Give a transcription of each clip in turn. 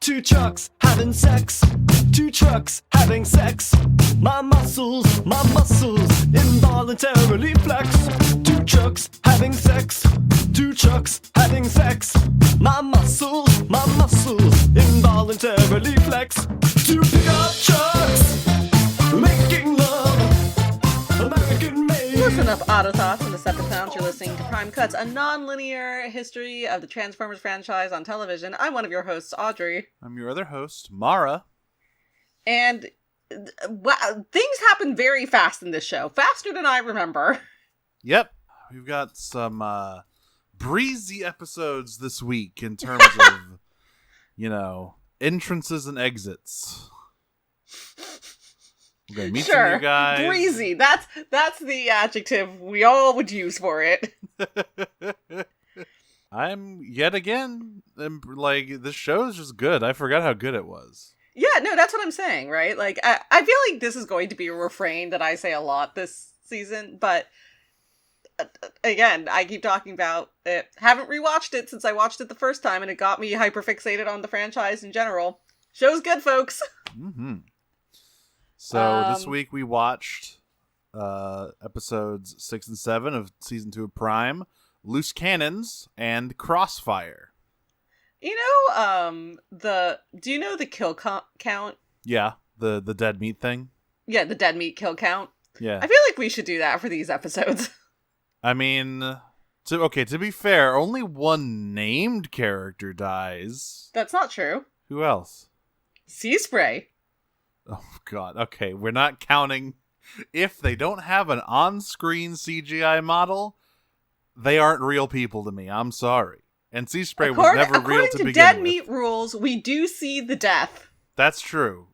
Two trucks having sex. Two trucks having sex. My muscles involuntarily flex. Two trucks having sex. Two trucks having sex. My muscles involuntarily flex. Two pickup trucks making love, American made. Listen up, Autothoughts. In this episode, you're listening to Prime Cuts, a non-linear history of the Transformers franchise on television. I'm one of your hosts, Audrey. I'm your other host, Mara. And things happen very fast in this show. Faster than I remember. Yep. We've got some breezy episodes this week in terms of, entrances and exits. Okay, meet some new guys. Breezy. That's the adjective we all would use for it. I'm yet again, this show is just good. I forgot how good it was. Yeah, no, that's what I'm saying, right? Like, I feel like this is going to be a refrain that I say a lot this season, but again, I keep talking about it. Haven't rewatched it since I watched it the first time, and it got me hyperfixated on the franchise in general. Show's good, folks. Mm-hmm. So this week we watched episodes 6 and 7 of season 2 of Prime, Loose Cannons, and Crossfire. Do you know the kill count? Yeah, the dead meat thing. Yeah, the dead meat kill count. Yeah. I feel like we should do that for these episodes. I mean, to be fair, only one named character dies. That's not true. Who else? Sea Spray. Oh, God. Okay, we're not counting. If they don't have an on-screen CGI model, they aren't real people to me. I'm sorry. And Sea Spray was never real to begin with. According to dead meat rules, we do see the death. That's true.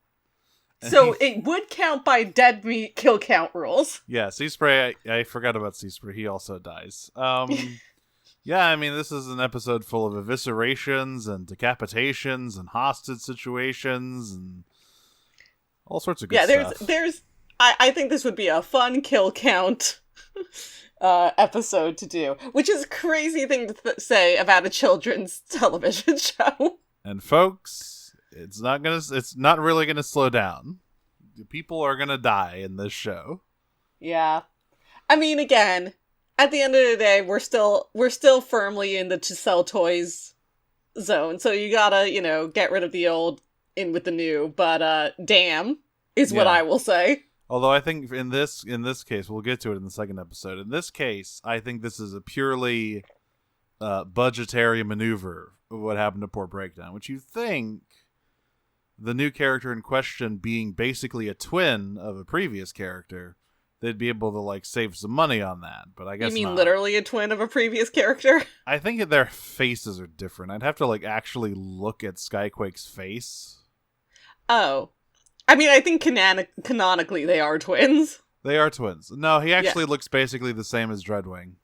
So it would count by dead meat kill count rules. Yeah, Sea Spray, I forgot about Sea Spray. He also dies. Yeah, I mean, this is an episode full of eviscerations and decapitations and hostage situations and all sorts of good stuff. I think this would be a fun kill count episode to do, which is a crazy thing to say about a children's television show. And folks, it's not really gonna slow down. People are gonna die in this show. Yeah, I mean, again, at the end of the day, we're still firmly in the to sell toys zone. So you gotta, get rid of the old, in with the new. But damn is what I will say. Although I think in this case, we'll get to it in the second episode. In this case, I think this is a purely budgetary maneuver of what happened to Poor Breakdown, which you think the new character in question being basically a twin of a previous character, they'd be able to save some money on that. But I guess you mean not. Literally a twin of a previous character? I think their faces are different. I'd have to actually look at Skyquake's face. Oh. I mean, I think canonically they are twins. They are twins. No, he actually looks basically the same as Dreadwing.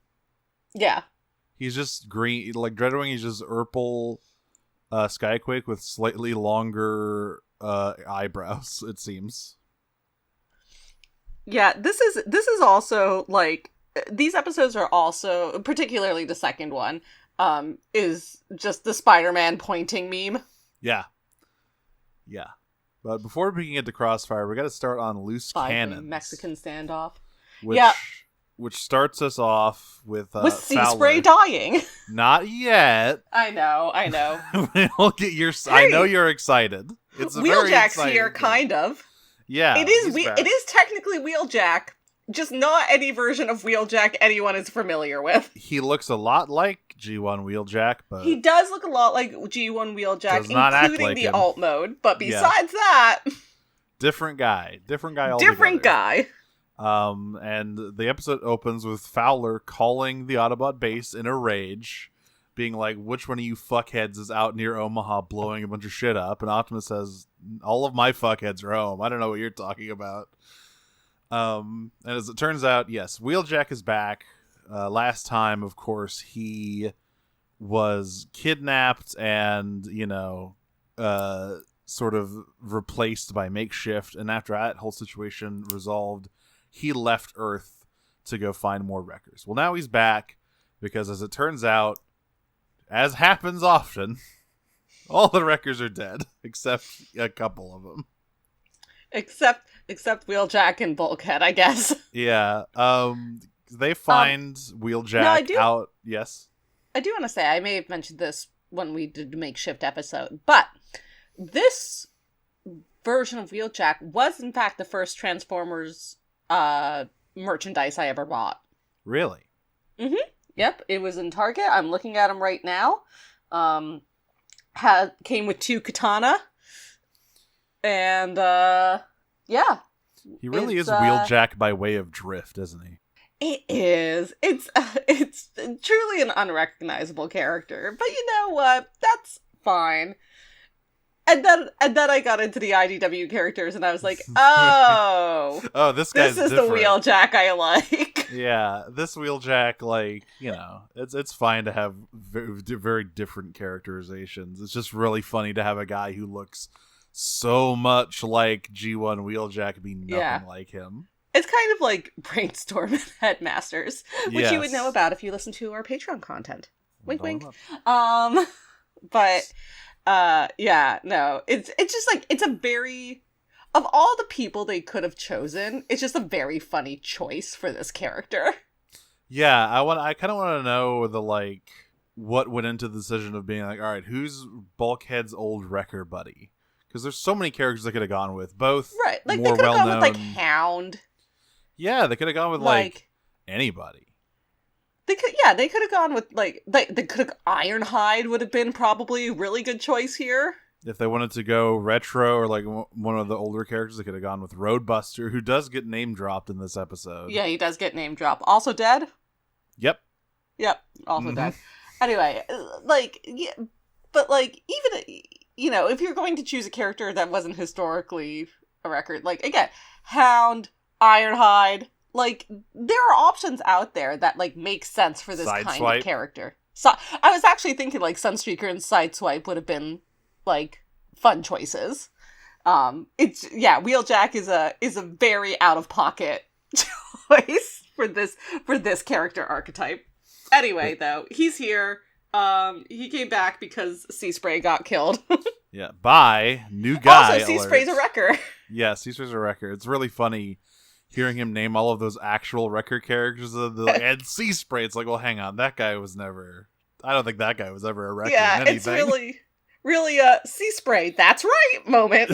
Yeah. He's just green. Like Dreadwing, he's just Urple Skyquake with slightly longer eyebrows, it seems. Yeah, this is also, these episodes are also, particularly the second one, is just the Spider-Man pointing meme. Yeah. Yeah. But before we can get to Crossfire, we got to start on Loose Cannons. Mexican standoff. Which starts us off with Sea Spray dying. Not yet. I know. We'll get I know you're excited. It's Wheeljack's here, kind of. Yeah, it is technically Wheeljack, just not any version of Wheeljack anyone is familiar with. He looks a lot like G1 Wheeljack, but he does look a lot like G1 Wheeljack, including the alt mode. But besides that, different guy altogether. Different guy. And the episode opens with Fowler calling the Autobot base in a rage, being like, which one of you fuckheads is out near Omaha blowing a bunch of shit up? And Optimus says, all of my fuckheads are home. I don't know what you're talking about. And as it turns out, yes, Wheeljack is back. Last time, of course, he was kidnapped and, sort of replaced by Makeshift. And after that whole situation resolved, he left Earth to go find more wreckers. Well, now he's back because, as it turns out, as happens often, All the wreckers are dead, except a couple of them. Except Wheeljack and Bulkhead, I guess. Yeah. They find Wheeljack out. Yes. I do want to say, I may have mentioned this when we did the makeshift episode, but this version of Wheeljack was, in fact, the first Transformers merchandise I ever bought. Really? Mm-hmm. Yep, it was in Target. I'm looking at them right now. Came with 2 katana. And, yeah. He really is Wheeljack by way of drift, isn't he? It is. It's truly an unrecognizable character. But you know what? That's fine. And then I got into the IDW characters, and I was like, oh, this guy's this is different. the Wheeljack I like. Yeah, this Wheeljack, like, you know, it's fine to have very different characterizations. It's just really funny to have a guy who looks so much like G1 Wheeljack be nothing like him. It's kind of like Brainstorm and Headmasters, which you would know about if you listen to our Patreon content. Wink, wink. But yeah, no, it's just like, it's a very, of all the people they could have chosen, it's just a very funny choice for this character. Yeah, I kind of want to know what went into the decision of being like, all right, who's Bulkhead's old wrecker buddy? Because there's so many characters they could have gone with, both right, like more they could have well-known. gone with like Hound. Yeah, they could have gone with like anybody. They could have gone with like they could have Ironhide would have been probably a really good choice here. If they wanted to go retro or like one of the older characters, they could have gone with Roadbuster, who does get name dropped in this episode. Yeah, he does get name dropped. Also dead? Yep. Also dead. Anyway, like, yeah, but like, even, you know, if you're going to choose a character that wasn't historically a record, like, again, Hound, Ironhide, like, there are options out there that, like, make sense for this kind of character. So I was actually thinking, like, Sunstreaker and Sideswipe would have been, like, fun choices. Wheeljack is a very out-of-pocket choice for this character archetype. Anyway, though, he's here. He came back because Seaspray got killed. Yeah, bye. New guy. Also, Seaspray's a wrecker. Yeah, Seaspray's a wrecker. It's really funny hearing him name all of those actual wrecker characters and Seaspray. It's like, well, hang on, I don't think that guy was ever a wrecker. Yeah, in anything. It's really a Seaspray, that's right moment.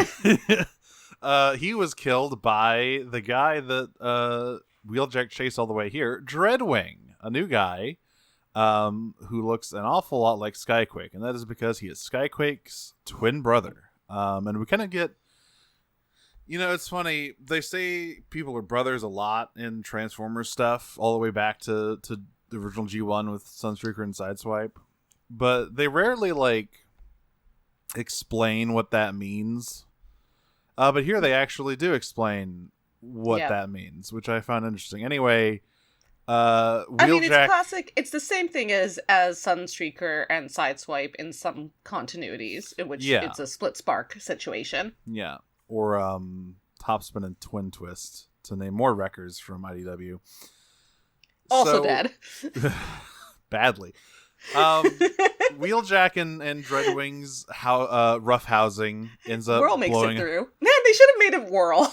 He was killed by the guy that Wheeljack chased all the way here, Dreadwing, a new guy who looks an awful lot like Skyquake, and that is because he is Skyquake's twin brother. And we kind of get, you know, it's funny, they say people are brothers a lot in Transformers stuff, all the way back to the original G1 with Sunstreaker and Sideswipe, but they rarely, like, explain what that means. But here they actually do explain what that means, which I found interesting. Anyway, Wheeljack... I mean, it's classic. It's the same thing as Sunstreaker and Sideswipe in some continuities, in which it's a split spark situation. Yeah. Or Topspin and Twin Twist, to name more wreckers from IDW. Also dead. Badly. Wheeljack and Dreadwing's rough housing ends up Whirl makes blowing it through. Man, they should have made it Whirl.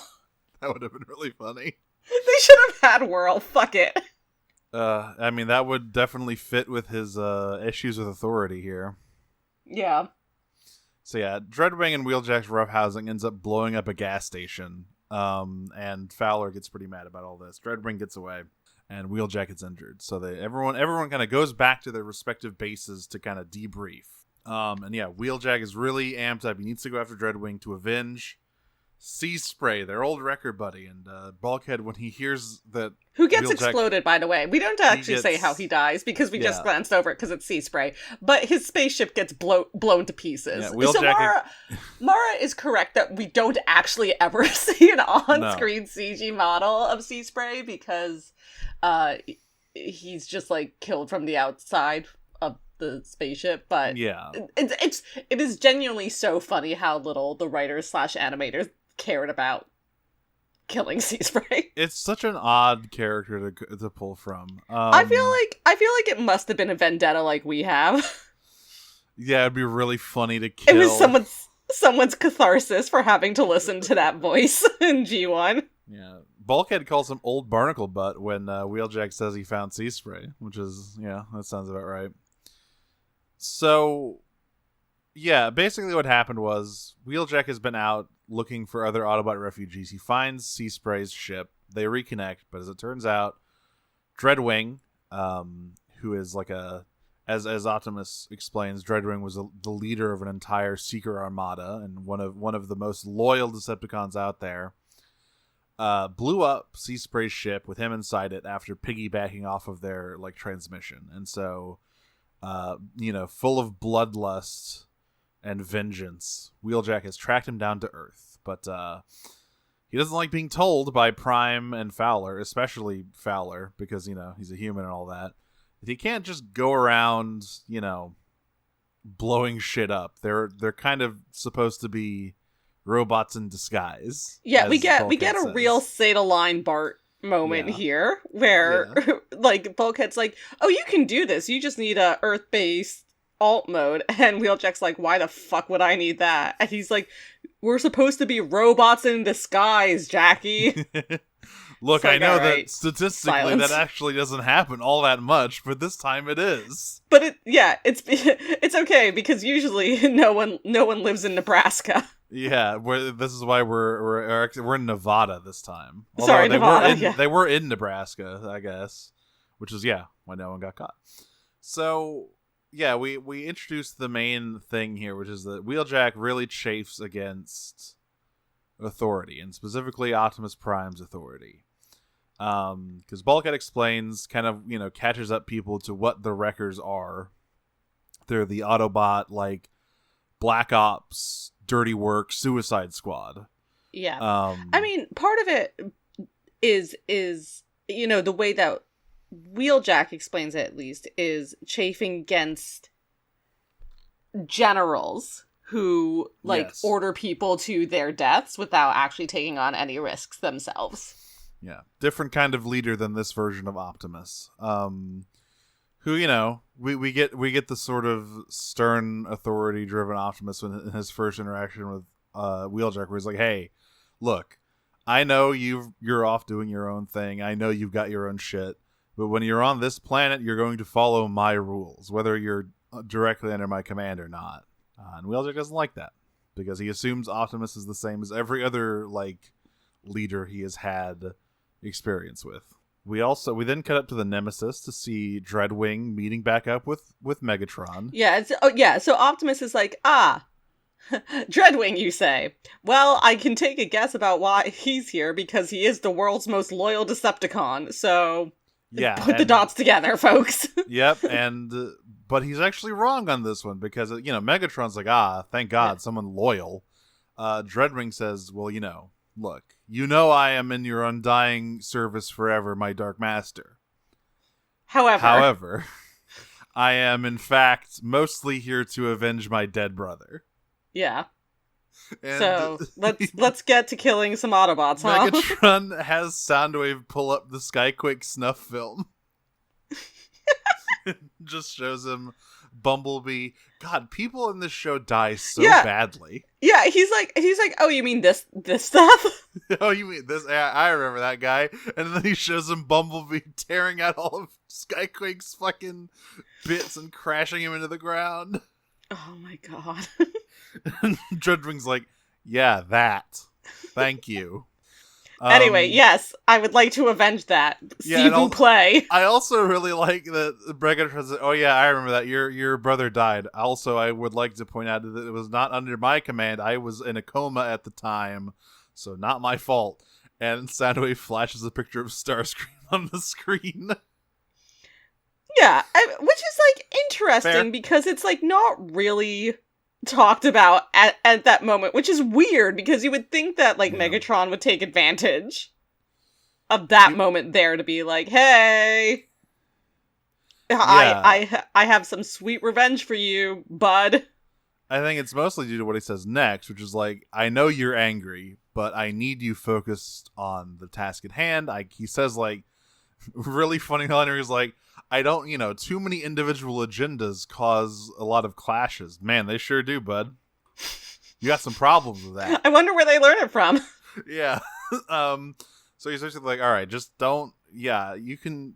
That would have been really funny. They should have had Whirl. Fuck it. I mean, that would definitely fit with his issues with authority here. Yeah. So yeah, Dreadwing and Wheeljack's rough housing ends up blowing up a gas station. And Fowler gets pretty mad about all this. Dreadwing gets away, and Wheeljack gets injured. So everyone kind of goes back to their respective bases to kind of debrief. And yeah, Wheeljack is really amped up. He needs to go after Dreadwing to avenge Seaspray, their old wrecker buddy, and Bulkhead, when he hears that... Who gets Wheeljack, exploded, by the way. We don't actually say how he dies, because we just glanced over it because it's Seaspray. But his spaceship gets blown to pieces. Yeah, so Mara is correct that we don't actually ever see an on-screen CG model of Seaspray, because he's just, like, killed from the outside of the spaceship. But it is genuinely so funny how little the writers / animators cared about killing Seaspray. It's such an odd character to pull from. I feel like it must have been a vendetta like we have. Yeah, it'd be really funny to kill. It was someone's catharsis for having to listen to that voice in G1. Yeah. Bulkhead calls him Old Barnacle Butt when Wheeljack says he found sea spray, which is, yeah, that sounds about right. So, yeah, basically what happened was Wheeljack has been out looking for other Autobot refugees. He finds Sea Spray's ship. They reconnect, but as it turns out, Dreadwing, who is like as Optimus explains, Dreadwing was the leader of an entire Seeker Armada and one of the most loyal Decepticons out there. Blew up Sea Spray's ship with him inside it after piggybacking off of their like transmission, and so, full of bloodlust and vengeance, Wheeljack has tracked him down to Earth, but he doesn't like being told by Prime and Fowler, especially Fowler, because he's a human and all that he can't just go around blowing shit up. They're kind of supposed to be robots in disguise. Yeah, we get a real Sadaline Bart moment here where like Bulkhead's like, "Oh, you can do this. You just need a Earth-based alt mode." And Wheeljack's like, "Why the fuck would I need that?" And he's like, "We're supposed to be robots in disguise, Jackie." Look, like, I know right. that statistically Silence. that actually doesn't happen all that much, but this time it is. But it's okay because usually no one lives in Nebraska. Yeah, this is why we're in Nevada this time. Although Sorry, Nevada. They were in Nebraska, I guess, which is why no one got caught. So yeah, we introduced the main thing here, which is that Wheeljack really chafes against authority, and specifically Optimus Prime's authority. Because Bulkhead explains, kind of, catches up people to what the Wreckers are. They're the Autobot, like, Black Ops, Dirty Work, Suicide Squad. Yeah. I mean, part of it is the way that Wheeljack explains it, at least, is chafing against generals who, order people to their deaths without actually taking on any risks themselves. Yeah, different kind of leader than this version of Optimus. Who, we get the sort of stern, authority-driven Optimus in his first interaction with Wheeljack, where he's like, "Hey, look, I know you're off doing your own thing. I know you've got your own shit, but when you're on this planet, you're going to follow my rules, whether you're directly under my command or not." And Wheeljack doesn't like that because he assumes Optimus is the same as every other leader he has had experience with. We then cut up to the Nemesis to see Dreadwing meeting back up with Megatron. Yeah, so Optimus is like, Dreadwing, you say? Well, I can take a guess about why he's here, because he is the world's most loyal Decepticon, so put the dots together, folks. Yep, but he's actually wrong on this one, because, Megatron's like, thank God, someone loyal. Dreadwing says, well, look, I am in your undying service forever, my Dark Master. However, I am, in fact, mostly here to avenge my dead brother. Yeah. And so, let's get to killing some Autobots, huh? Megatron has Soundwave pull up the Skyquake snuff film. Just shows him Bumblebee. God, people in this show die so badly. Yeah, he's like, oh, you mean this stuff? Oh, you mean this? I remember that guy. And then he shows him Bumblebee tearing out all of Skyquake's fucking bits and crashing him into the ground. Oh my god. And Dreadwing's like, yeah, that. Thank you. Anyway, yes, I would like to avenge that. S'il vous plaît. I also really like that Megatron said, oh yeah, I remember that. Your brother died. Also, I would like to point out that it was not under my command. I was in a coma at the time, so not my fault. And Soundwave flashes a picture of Starscream on the screen. Yeah, which is interesting because it's not really talked about at that moment, which is weird because you would think that Megatron would take advantage of that moment there to be like, hey, I have some sweet revenge for you, bud. I think it's mostly due to what he says next, which is like, I know you're angry, but I need you focused on the task at hand. He says really funny line where he's like, I don't, too many individual agendas cause a lot of clashes. Man, they sure do, bud. You got some problems with that. I wonder where they learn it from. Yeah. So he's basically like, all right, just don't. Yeah, you can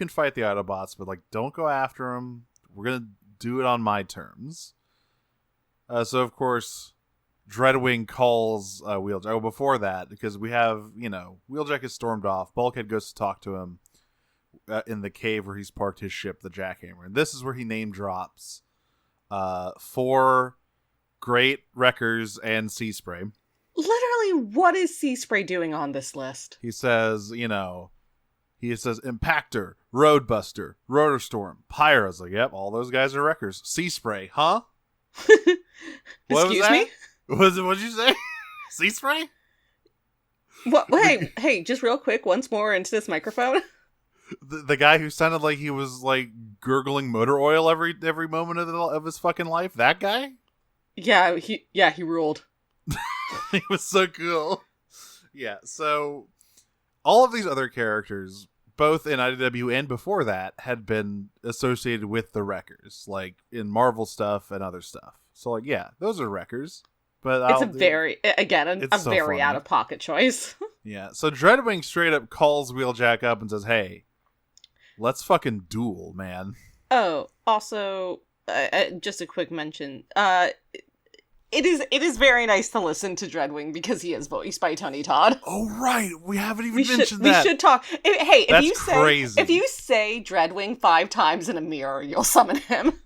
fight the Autobots, but like, don't go after them. We're gonna do it on my terms. So of course, Dreadwing calls Wheeljack. Oh, before that, because we have Wheeljack is stormed off. Bulkhead goes to talk to him in the cave where he's parked his ship, the Jackhammer, and this is where he name drops 4 great wreckers and Sea Spray. Literally, what is Sea Spray doing on this list? He says, Impactor, Roadbuster, Rotorstorm, Pyro's. Like, yep, all those guys are wreckers. Sea Spray, huh? Excuse me? What'd you say? Sea Spray? What? Hey, just real quick, once more into this microphone. The guy who sounded like he was like gurgling motor oil every moment of his fucking life. That guy? Yeah, he ruled. He was so cool. Yeah, so all of these other characters, both in IDW and before that, had been associated with the Wreckers, like in Marvel stuff and other stuff. So, like, yeah, those are Wreckers. But it's a very out of pocket choice. Yeah, so Dreadwing straight up calls Wheeljack up and says, "Hey, let's fucking duel, man." Oh, also, just a quick mention. It is very nice to listen to Dreadwing because he is voiced by Tony Todd. Oh, right. We haven't even mentioned that. We should talk. That's crazy. If you say Dreadwing 5 times in a mirror, you'll summon him.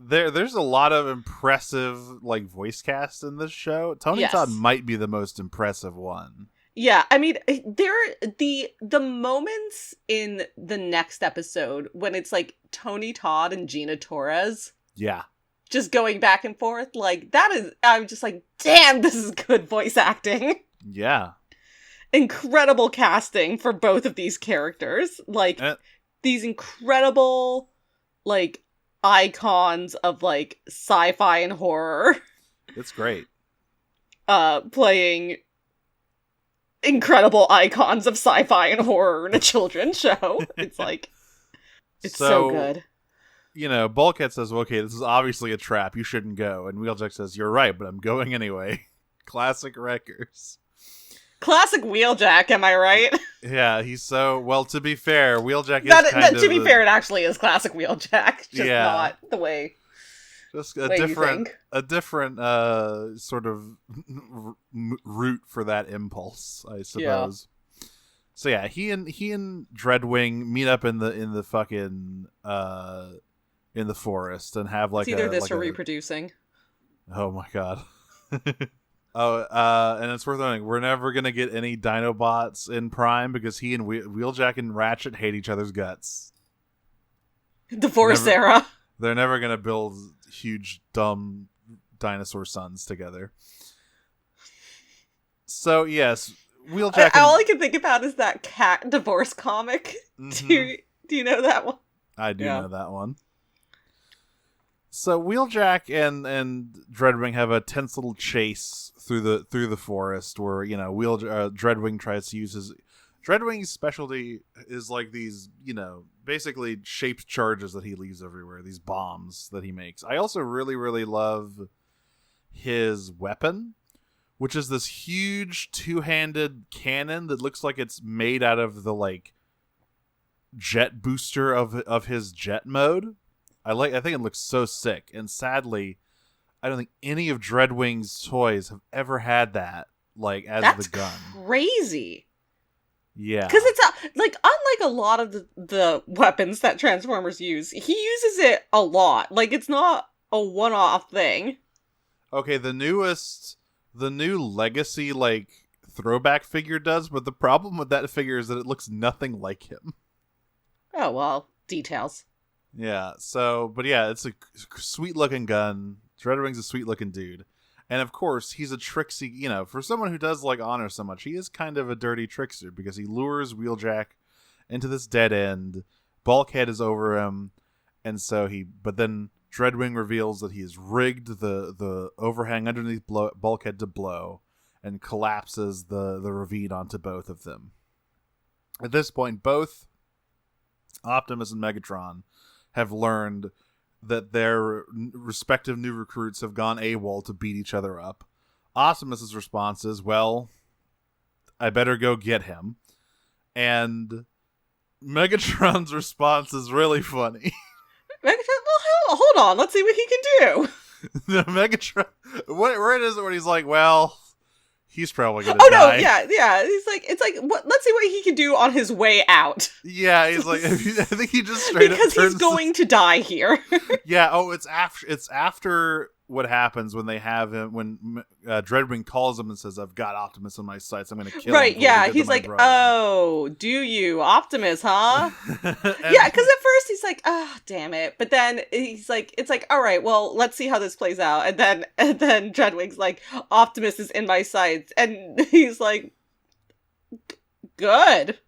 There's a lot of impressive like voice cast in this show. Tony Todd might be the most impressive one. Yeah, I mean, the moments in the next episode when it's like Tony Todd and Gina Torres. Yeah. Just going back and forth, like, that is, I'm just like, damn, this is good voice acting. Yeah. Incredible casting for both of these characters. Like, these incredible, like, icons of, like, sci-fi and horror. It's great. Playing incredible icons of sci-fi and horror in a children's show. It's like, it's so good. Bulkhead says, well, okay, this is obviously a trap. You shouldn't go. And Wheeljack says, you're right, but I'm going anyway. Classic Wreckers. Classic Wheeljack, am I right? Yeah, he's so... Well, to be fair, Wheeljack is to be fair, it actually is classic Wheeljack. Just not the way... Just a different sort of route for that impulse, I suppose. Yeah. So yeah, he and Dreadwing meet up in the fucking... in the forest and have like it's either this or reproducing. Oh my god. And it's worth noting, we're never gonna get any Dinobots in Prime because he and Wheeljack and Ratchet hate each other's guts. Divorce era. They're never gonna build huge dumb dinosaur sons together. So yes, Wheeljack. All I can think about is that cat divorce comic. Mm-hmm. Do you know that one? I do know that one. So Wheeljack and Dreadwing have a tense little chase through the forest where Dreadwing tries to use his Dreadwing's specialty is like these basically shaped charges that he leaves everywhere, these bombs that he makes. I also really, really love his weapon, which is this huge 2-handed cannon that looks like it's made out of the like jet booster of his jet mode. I think it looks so sick, and sadly, I don't think any of Dreadwing's toys have ever had that as the gun. That's crazy. Yeah, because it's unlike a lot of the weapons that Transformers use, he uses it a lot. Like, it's not a one-off thing. Okay, the new Legacy throwback figure does, but the problem with that figure is that it looks nothing like him. Oh well, details. Yeah, but yeah, it's a sweet-looking gun. Dreadwing's a sweet-looking dude. And of course, he's a tricksy, for someone who does like Honor so much, he is kind of a dirty trickster because he lures Wheeljack into this dead end. Bulkhead is over him, and but then Dreadwing reveals that he has rigged the overhang underneath Bulkhead to blow and collapses the ravine onto both of them. At this point, both Optimus and Megatron have learned that their respective new recruits have gone AWOL to beat each other up. Optimus's response is, well, I better go get him. And Megatron's response is really funny. Megatron, well, hold on. Let's see what he can do. The Megatron, where is it when he's like, well, he's probably gonna Oh die. no, yeah. It's like, what? Let's see what he can do on his way out. Yeah, he's like, I think he just straight because up he's going to die here. Yeah. Oh, it's after what happens when they have him when Dreadwing calls him and says, "I've got Optimus in my sights. I'm going to kill him." Right? before Yeah. we get to He's my like, brother." "Oh, do you, Optimus? Huh?" Yeah. Because at first he's like, "Ah, oh, damn it," but then he's like, "It's like, all right, well, let's see how this plays out." And then Dreadwing's like, "Optimus is in my sights," and he's like, "Good."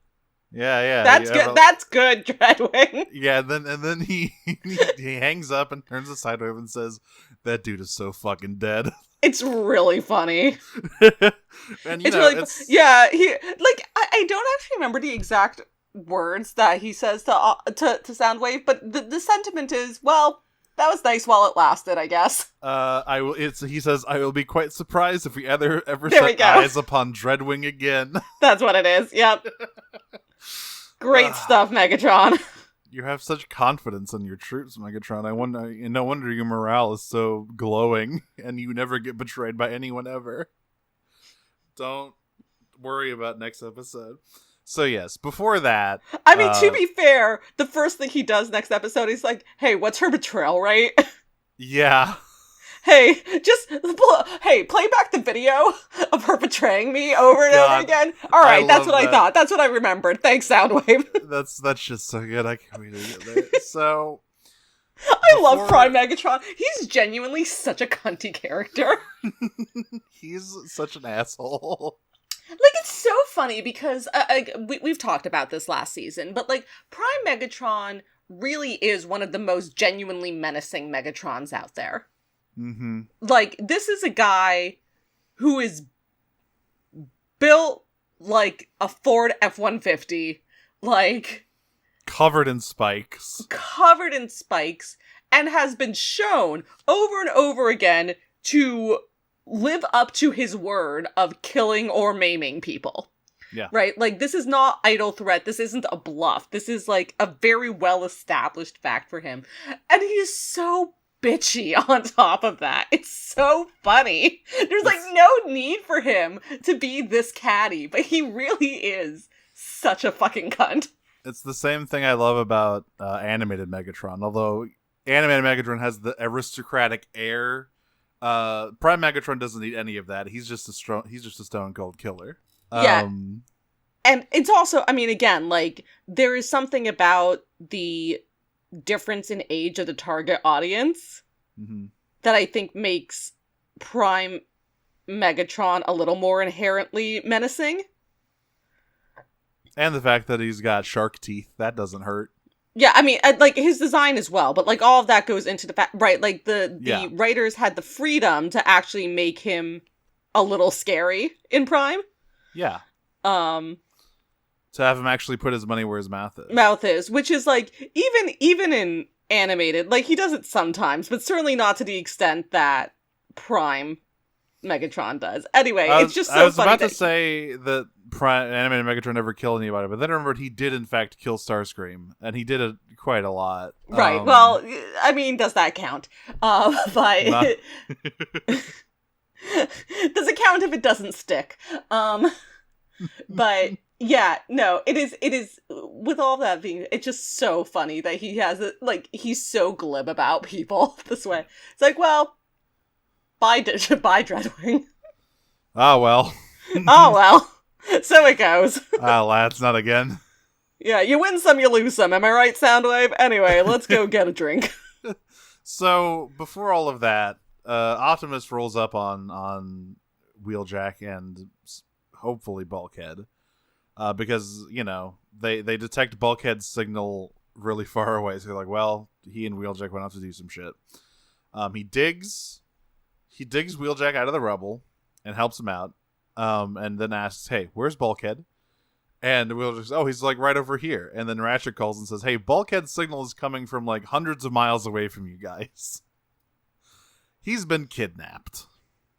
Yeah. That's good. That's good, Dreadwing. Yeah. And then he hangs up and turns aside to him and says, "That dude is so fucking dead." It's really funny. And It's really, yeah. He like I don't actually remember the exact words that he says to Soundwave, but the sentiment is, well, that was nice while it lasted, I guess. He says, "I will be quite surprised if we ever There we set go. eyes upon Dreadwing again." That's what it is. Yep. Great stuff, Megatron. You have such confidence in your troops, Megatron. No wonder your morale is so glowing, and you never get betrayed by anyone ever. Don't worry about next episode. So yes, before that, I mean, to be fair, the first thing he does next episode, he's like, "Hey, what's her betrayal rate?" yeah, Hey, play back the video of her betraying me over and over again. All right, that's what I thought. That's what I remembered. Thanks, Soundwave. that's just so good. I can't wait to get there. So, I love Prime Megatron. He's genuinely such a cunty character. He's such an asshole. Like, it's so funny because we've talked about this last season, but like Prime Megatron really is one of the most genuinely menacing Megatrons out there. Mm-hmm. Like, this is a guy who is built like a Ford F-150, like covered in spikes, and has been shown over and over again to live up to his word of killing or maiming people. Yeah. Right? Like, this is not idle threat. This isn't a bluff. This is like a very well-established fact for him. And he's so bitchy on top of that. It's so funny. There's like no need for him to be this catty, but he really is such a fucking cunt. It's the same thing I love about animated Megatron. Although animated Megatron has the aristocratic air, Prime Megatron doesn't need any of that. He's just a stone cold killer. Yeah. And it's also, I mean, again, like, there is something about the difference in age of the target audience that I think makes Prime Megatron a little more inherently menacing. And the fact that he's got shark teeth, that doesn't hurt. Yeah, I mean, like, his design as well, but, like, all of that goes into the fact, right, like, the writers had the freedom to actually make him a little scary in Prime. Yeah. To have him actually put his money where his mouth is. Which is, like, even in animated, like, he does it sometimes, but certainly not to the extent that Prime Megatron does. Anyway, it's just so funny. I was about to say that animated Megatron never killed anybody, but then I remembered he did, in fact, kill Starscream, and he did it quite a lot. Right, well, I mean, does that count? But... does it count if it doesn't stick? But... yeah, no, it is, with all that being, it's just so funny that he has it, like, he's so glib about people this way. It's like, well, bye Dreadwing. Oh, well. Oh, well. So it goes. Ah, lads, not again. Yeah, you win some, you lose some, am I right, Soundwave? Anyway, let's go get a drink. So, before all of that, Optimus rolls up on Wheeljack and hopefully Bulkhead. Because, you know, they detect Bulkhead's signal really far away. So they're like, well, he and Wheeljack went off to do some shit. He digs Wheeljack out of the rubble and helps him out. And then asks, hey, where's Bulkhead? And we'll just, oh, he's like right over here. And then Ratchet calls and says, hey, Bulkhead's signal is coming from like hundreds of miles away from you guys. He's been kidnapped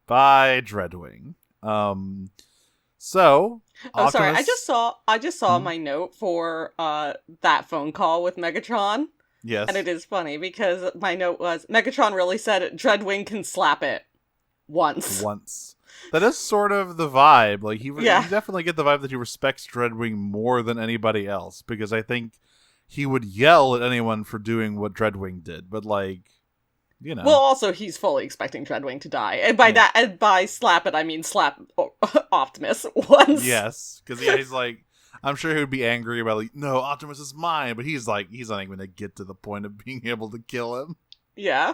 by Dreadwing. So Oh, sorry. Optimus- I just saw my note for that phone call with Megatron. Yes. And it is funny because my note was Megatron really said Dreadwing can slap it once. That is sort of the vibe. Like you Yeah. definitely get the vibe that he respects Dreadwing more than anybody else, because I think he would yell at anyone for doing what Dreadwing did. But like, you know. Well, also he's fully expecting Dreadwing to die, and by that, and by slap it, I mean slap Optimus once. Yes, because he's like, I'm sure he would be angry about like, no, Optimus is mine, but he's like, he's not even gonna get to the point of being able to kill him. Yeah.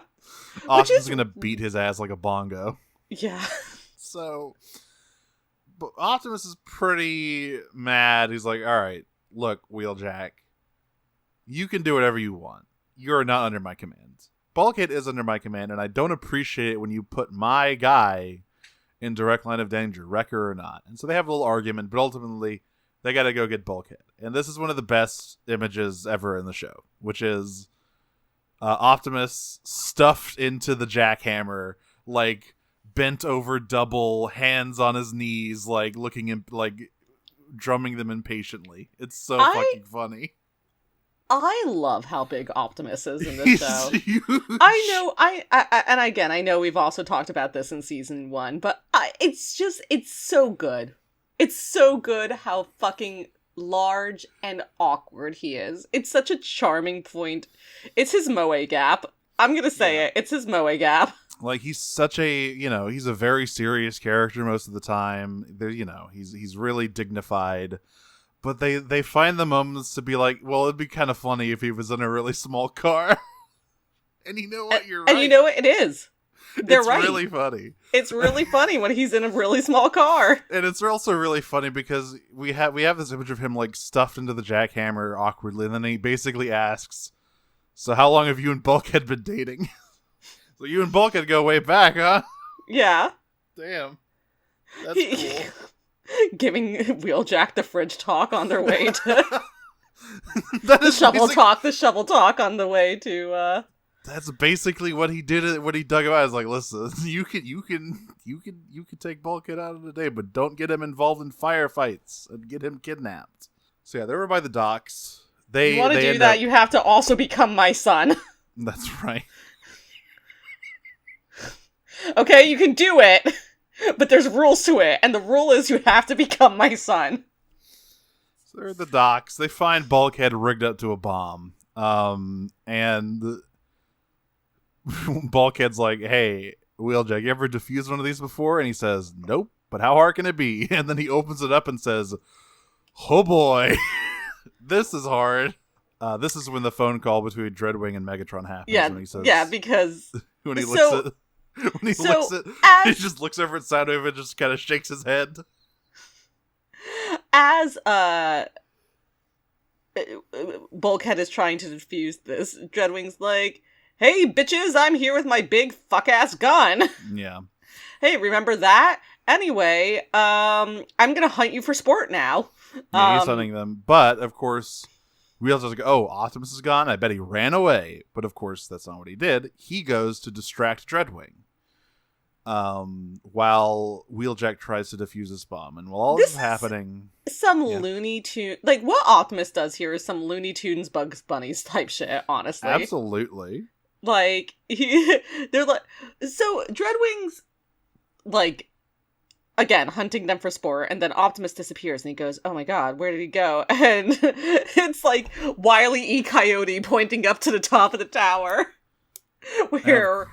Optimus is gonna beat his ass like a bongo. Yeah. So, but Optimus is pretty mad. He's like, all right, look, Wheeljack, you can do whatever you want. You're not under my command. Bulkhead is under my command, and I don't appreciate it when you put my guy in direct line of danger, Wrecker or not. And so they have a little argument, but ultimately they got to go get Bulkhead. And this is one of the best images ever in the show, which is Optimus stuffed into the jackhammer, like bent over double, hands on his knees, like looking like drumming them impatiently. It's so fucking funny. I love how big Optimus is in this show. Huge. I know, and again, I know we've also talked about this in season 1, but it's so good. It's so good how fucking large and awkward he is. It's such a charming point. It's his Moe gap. I'm gonna say it. It's his Moe gap. Like, he's such a, he's a very serious character most of the time. There, he's really dignified. But they find the moments to be like, well, it'd be kind of funny if he was in a really small car. And you know what? You're right. And you know what? It is. They're right. It's really funny. It's really funny when he's in a really small car. And it's also really funny because we have this image of him like stuffed into the jackhammer awkwardly, and then he basically asks, so how long have you and Bulkhead been dating? So you and Bulkhead go way back, huh? Yeah. Damn. That's cool. Giving Wheeljack the fridge talk on their way to the shovel talk on the way to That's basically what he did. What he dug about is like, listen, you can take Bulkhead out of the day, but don't get him involved in firefights and get him kidnapped. So yeah, they were by the docks. You want to do that? You have to also become my son. That's right. Okay, you can do it. But there's rules to it, and the rule is you have to become my son. So they're at the docks. They find Bulkhead rigged up to a bomb. And Bulkhead's like, hey, Wheeljack, you ever defused one of these before? And he says, nope, but how hard can it be? And then he opens it up and says, oh boy, this is hard. This is when the phone call between Dreadwing and Megatron happens. Yeah, when he says, because... when he looks at... When he he just looks over at Soundwave and just kind of shakes his head. As Bulkhead is trying to defuse this, Dreadwing's like, hey, bitches, I'm here with my big fuck-ass gun. Yeah. Hey, remember that? Anyway, I'm gonna hunt you for sport now. Yeah, he's hunting them. But, of course, Wheels like, oh, Optimus is gone? I bet he ran away. But, of course, that's not what he did. He goes to distract Dreadwing. While Wheeljack tries to defuse his bomb. And while all this is happening... Looney Tune... Like, what Optimus does here is some Looney Tunes Bugs Bunnies type shit, honestly. Absolutely. Like, they're like... So, Dreadwing's, like, again, hunting them for sport, and then Optimus disappears, and he goes, oh my god, where did he go? And it's like Wile E. Coyote pointing up to the top of the tower. Where...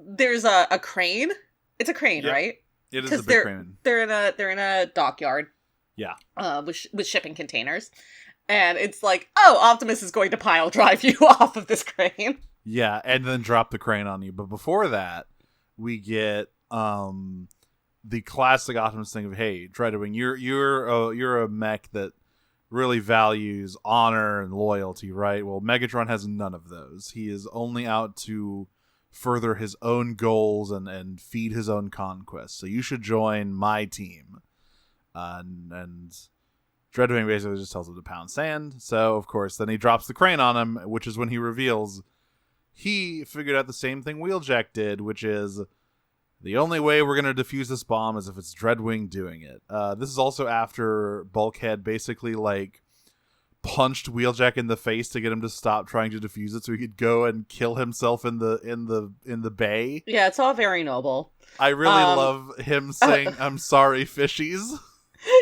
there's a crane. It's a crane, yep. Right? It is a big crane. They're in a dockyard. Yeah. With shipping containers, and it's like, oh, Optimus is going to pile drive you off of this crane. Yeah, and then drop the crane on you. But before that, we get the classic Optimus thing of, hey, Dreadwing, you're a mech that really values honor and loyalty, right? Well, Megatron has none of those. He is only out to further his own goals and feed his own conquests. So you should join my team. And Dreadwing basically just tells him to pound sand. So, of course, then he drops the crane on him, which is when he reveals he figured out the same thing Wheeljack did, which is the only way we're going to defuse this bomb is if it's Dreadwing doing it. This is also after Bulkhead basically, like, punched Wheeljack in the face to get him to stop trying to defuse it so he could go and kill himself in the bay. Yeah, it's all very noble. I really love him saying, I'm sorry, fishies.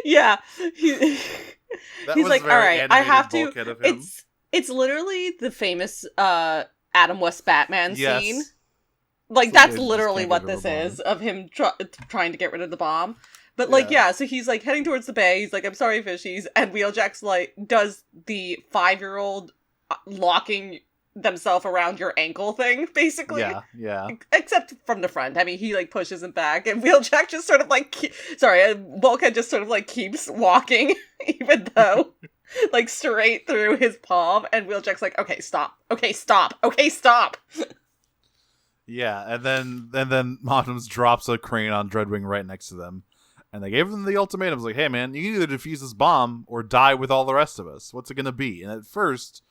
Yeah. That He's was like, all very right, I have to. Bulkhead of him. It's literally the famous Adam West Batman Yes. scene. Like, So that's they just literally can't what get rid this of the is, of him trying to get rid of the bomb. But, like, yeah, so he's, like, heading towards the bay. He's like, I'm sorry, fishies. And Wheeljack's, like, does the 5-year-old locking themselves around your ankle thing, basically. Yeah. Except from the front. I mean, he, like, pushes him back. And Wheeljack just sort of, like... Bulkhead just sort of, like, keeps walking, even though... like, straight through his palm. And Wheeljack's like, okay, stop. Okay, stop. Okay, stop. Yeah, and then Optimus drops a crane on Dreadwing right next to them. And they gave him the ultimatum. Like, hey, man, you can either defuse this bomb or die with all the rest of us. What's it going to be? And at first,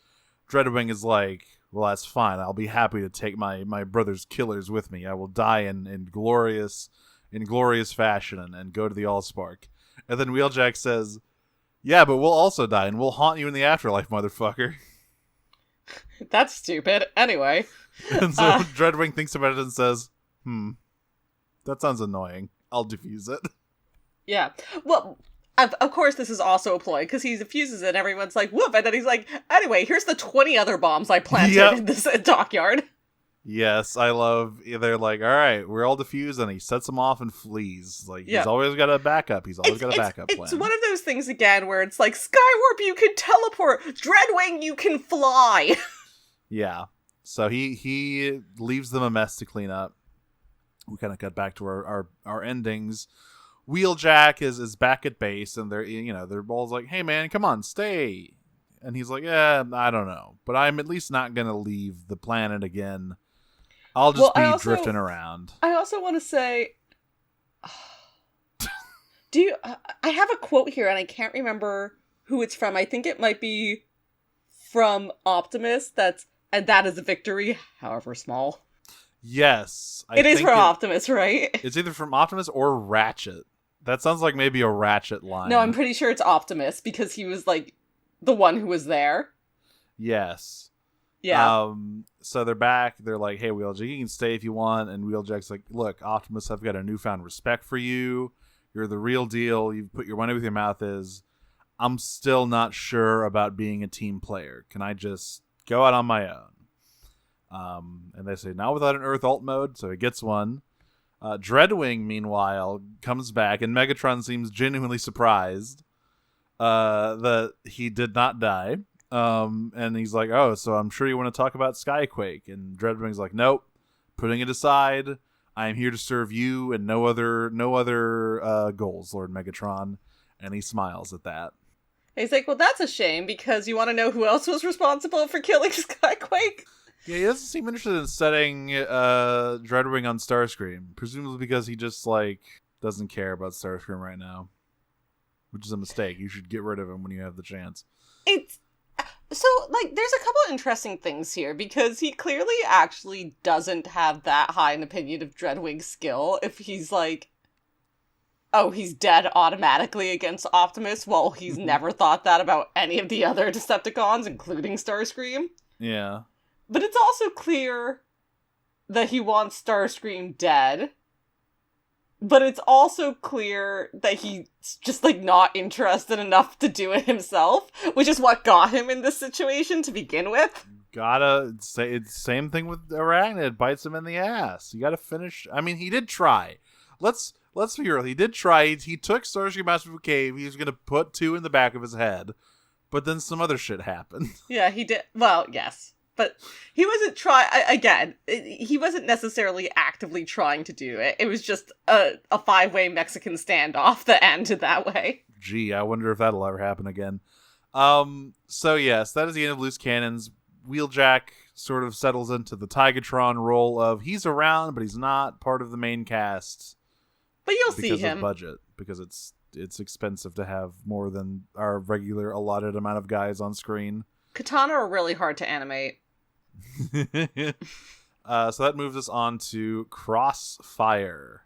Dreadwing is like, well, that's fine. I'll be happy to take my brother's killers with me. I will die in glorious fashion and go to the Allspark. And then Wheeljack says, yeah, but we'll also die, and we'll haunt you in the afterlife, motherfucker. That's stupid. Anyway. And so Dreadwing thinks about it and says, that sounds annoying. I'll defuse it. Yeah. Well, of course this is also a ploy, because he defuses it and everyone's like, whoop, and then he's like, anyway, here's the 20 other bombs I planted in this dockyard. Yes, I love, they're like, all right, we're all defused, and he sets them off and flees. Like, he's always got a backup. He's always got a backup plan. It's one of those things, again, where it's like, Skywarp, you can teleport! Dreadwing, you can fly! Yeah. So he leaves them a mess to clean up. We kind of cut back to our endings. Wheeljack is back at base, and they're both like, hey, man, come on, stay. And he's like, yeah, I don't know. But I'm at least not going to leave the planet again. I'll just be drifting around. I also want to say, I have a quote here, and I can't remember who it's from. I think it might be from Optimus. And that is a victory, however small. Yes. It is from Optimus, right? It's either from Optimus or Ratchet. That sounds like maybe a Ratchet line. No, I'm pretty sure it's Optimus, because he was, like, the one who was there. Yes. Yeah. So they're back. They're like, hey, Wheeljack, you can stay if you want. And Wheeljack's like, look, Optimus, I've got a newfound respect for you. You're the real deal. You've put your money where your mouth is. I'm still not sure about being a team player. Can I just go out on my own? And they say, not without an Earth alt mode. So he gets one. Dreadwing, meanwhile, comes back. And Megatron seems genuinely surprised that he did not die. And he's like, oh, so I'm sure you want to talk about Skyquake. And Dreadwing's like, nope, putting it aside. I am here to serve you and no other goals, Lord Megatron. And he smiles at that. He's like, well, that's a shame, because you want to know who else was responsible for killing Skyquake? Yeah, he doesn't seem interested in setting Dreadwing on Starscream, presumably because he just, like, doesn't care about Starscream right now. Which is a mistake. You should get rid of him when you have the chance. So, like, there's a couple interesting things here, because he clearly actually doesn't have that high an opinion of Dreadwing's skill if he's like, oh, he's dead automatically against Optimus, while he's never thought that about any of the other Decepticons, including Starscream. Yeah. But it's also clear that he wants Starscream dead. But it's also clear that he's just, like, not interested enough to do it himself, which is what got him in this situation to begin with. Gotta say, it's same thing with Arachnid. Bites him in the ass. You gotta finish. I mean, he did try. Let's be real. He did try. He took Starscream out of a cave. He was gonna put 2 in the back of his head. But then some other shit happened. Yeah, he did. Well, yes. But he wasn't he wasn't necessarily actively trying to do it. It was just a 5-way Mexican standoff that ended that way. Gee, I wonder if that'll ever happen again. So yes, that is the end of Loose Cannons. Wheeljack sort of settles into the Tigatron role of he's around, but he's not part of the main cast. But you'll see him. Because of budget. Because it's it's expensive to have more than our regular allotted amount of guys on screen. Katana are really hard to animate. So that moves us on to Crossfire,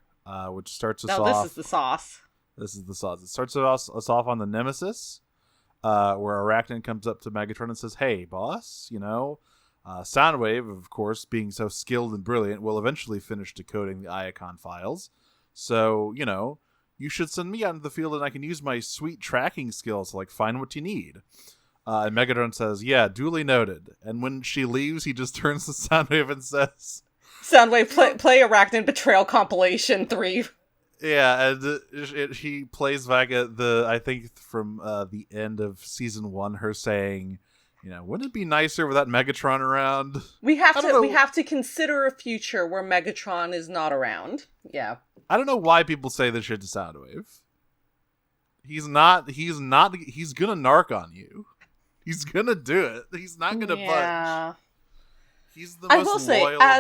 which starts us off. Now this is the sauce. This is the sauce. It starts us off on the Nemesis, where Arachnid comes up to Megatron and says, "Hey, boss, Soundwave, of course, being so skilled and brilliant, will eventually finish decoding the Iacon files. So, you should send me out into the field and I can use my sweet tracking skills to, find what you need." And Megatron says, "Yeah, duly noted." And when she leaves, he just turns to Soundwave and says, "Soundwave, play Arachnid Betrayal Compilation 3. Yeah, and he plays back at I think from the end of season 1, her saying, "Wouldn't it be nicer without Megatron around?" We have to consider a future where Megatron is not around. Yeah. I don't know why people say this shit to Soundwave. He's gonna narc on you. He's gonna do it. He's not gonna budge. He's the most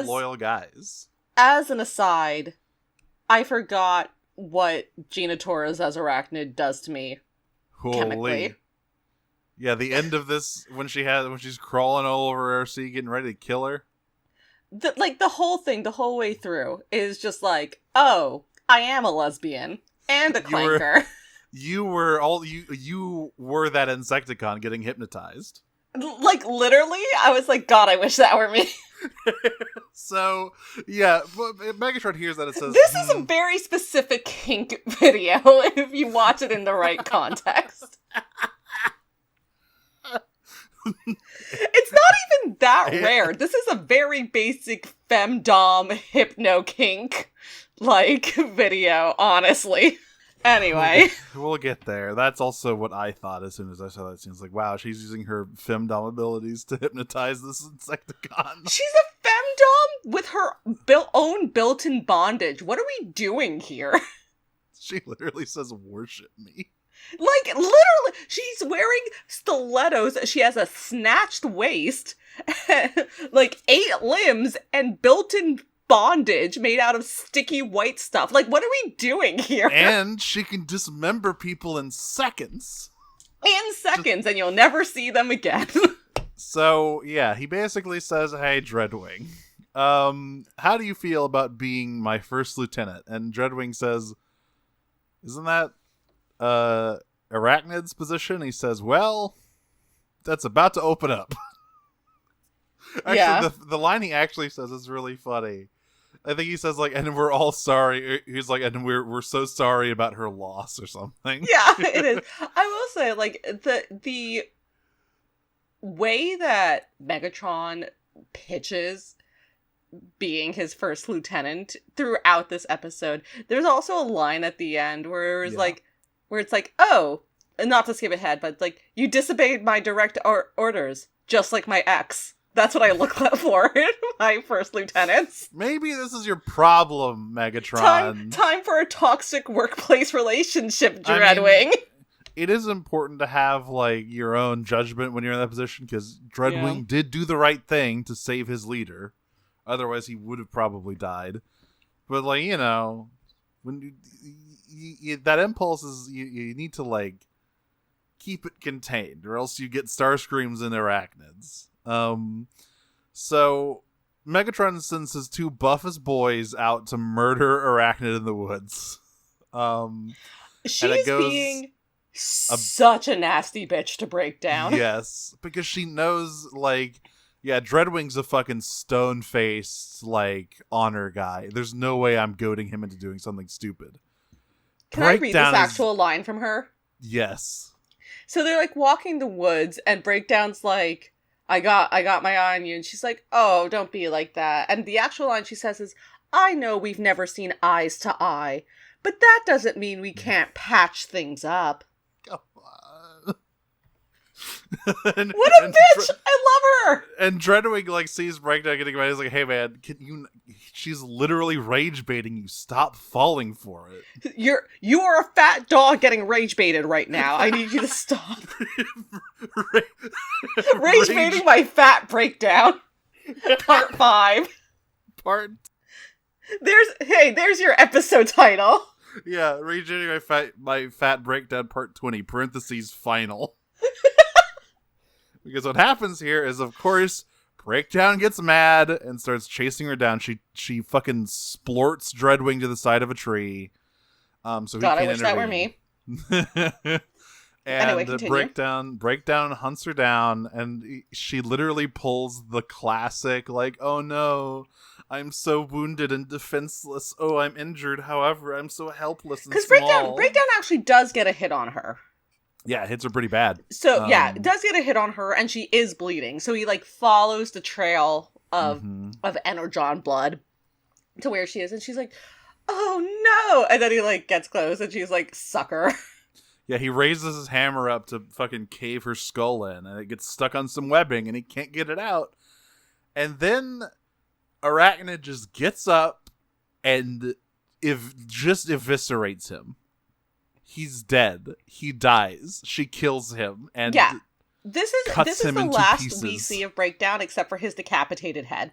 loyal guys. As an aside, I forgot what Gina Torres as Arachnid does to me chemically. Yeah, the end of this, when she's crawling all over RC, getting ready to kill her. The whole thing, the whole way through, is just oh, I am a lesbian and a clanker. You were that Insecticon getting hypnotized. Literally, I was like, God, I wish that were me. So, yeah, Megatron hears that, it says, "This is a very specific kink video if you watch it in the right context." It's not even that rare. This is a very basic femdom hypno kink video, honestly. Anyway. We'll get there. That's also what I thought as soon as I saw that scene. It's like, wow, she's using her femdom abilities to hypnotize this Insecticon. She's a femdom with her own built-in bondage. What are we doing here? She literally says, "Worship me." Literally, she's wearing stilettos. She has a snatched waist, 8 limbs, and built-in bondage made out of sticky white stuff. What are we doing here? And she can dismember people in seconds. And you'll never see them again. So, yeah, he basically says, "Hey, Dreadwing, how do you feel about being my first lieutenant?" And Dreadwing says, "Isn't that Arachnid's position?" He says, "Well, that's about to open up." Actually, yeah. The line he actually says is really funny. I think he says, "And we're all sorry." He's like, "And we're so sorry about her loss," or something. Yeah, it is. I will say, the way that Megatron pitches being his first lieutenant throughout this episode, there's also a line at the end where it's oh, and not to skip ahead, but "You disobeyed my direct orders, just like my ex." That's what I look for in my first lieutenants. Maybe this is your problem, Megatron. Time for a toxic workplace relationship, Dreadwing. It is important to have, your own judgment when you're in that position, because Dreadwing did do the right thing to save his leader. Otherwise, he would have probably died. But, when that impulse is, you need to, keep it contained, or else you get Starscreams and Arachnids. So Megatron sends his 2 buffest boys out to murder Arachnid in the woods. She's being such a nasty bitch to break down. Yes, because she knows, Dreadwing's a fucking stone-faced, honor guy. There's no way I'm goading him into doing something stupid. Can I read this actual line from her? Yes. So they're, walking the woods, and Breakdown's I got my eye on you. And she's like, "Oh, don't be like that." And the actual line she says is, "I know we've never seen eyes to eye, but that doesn't mean we can't patch things up." Come on. What a bitch! I love her! And Dreadwing, sees Breakdown getting mad. He's like, "Hey, man, she's literally rage baiting you. Stop falling for it." You are a fat dog getting rage baited right now. I need you to stop. Rage baiting my fat Breakdown. Part 5. Part. There's your episode title. Yeah, regenerating my fat breakdown part 20, parentheses final. Because what happens here is, of course, Breakdown gets mad and starts chasing her down. She fucking splorts Dreadwing to the side of a tree. So God, he I wish that were me. and Anyway, continue. Breakdown hunts her down, and she literally pulls the classic, like, oh no, I'm so wounded and defenseless. Oh, I'm injured. However, I'm so helpless and Because small. Breakdown actually does get a hit on her. Yeah, it hits her pretty bad. So, yeah, it does get a hit on her, and she is bleeding. So he, like, follows the trail of Energon blood to where she is, and she's like, oh no! And then he, like, gets close, and she's like, sucker. Yeah, he raises his hammer up to fucking cave her skull in, and it gets stuck on some webbing, and he can't get it out. And then Arachnid just gets up and just eviscerates him. He's dead. He dies. She kills him, and yeah, this is the last pieces. we see of Breakdown, except for his decapitated head.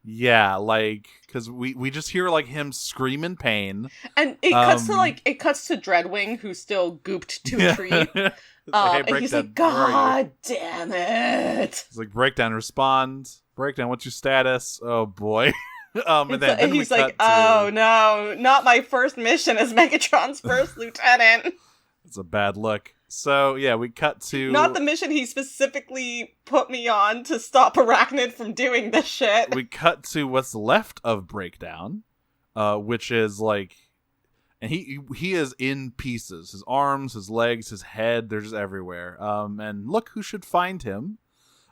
Yeah, like, because we just hear, like, him scream in pain. And it cuts to Dreadwing, who's still gooped to a tree. Hey, and he's like, God damn it. He's like, Breakdown, respond. Breakdown, what's your status? Oh, boy. And he's like, oh no, not my first mission as Megatron's first lieutenant. It's a bad look. So, yeah, we cut to... Not the mission he specifically put me on to stop Arachnid from doing this shit. We cut to what's left of Breakdown, which is, like... And he is in pieces. His arms, his legs, his head, they're just everywhere. And look who should find him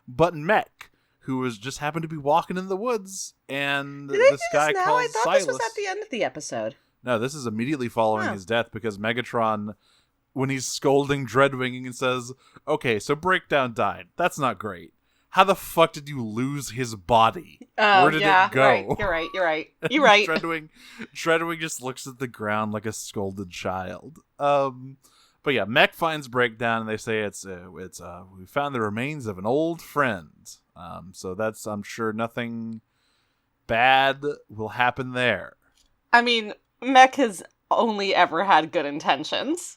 but Mech, who was just happened to be walking in the woods, and this guy called Silas. I thought this was at the end of the episode. No, this is immediately following his death, because Megatron, when he's scolding Dreadwing and says, okay, so Breakdown died. That's not great. How the fuck did you lose his body? Where did it go? Right. You're right. Dreadwing just looks at the ground like a scolded child. But yeah, Mech finds Breakdown, and they say it's we found the remains of an old friend. So that's, I'm sure nothing bad will happen there. I mean, Mech has only ever had good intentions.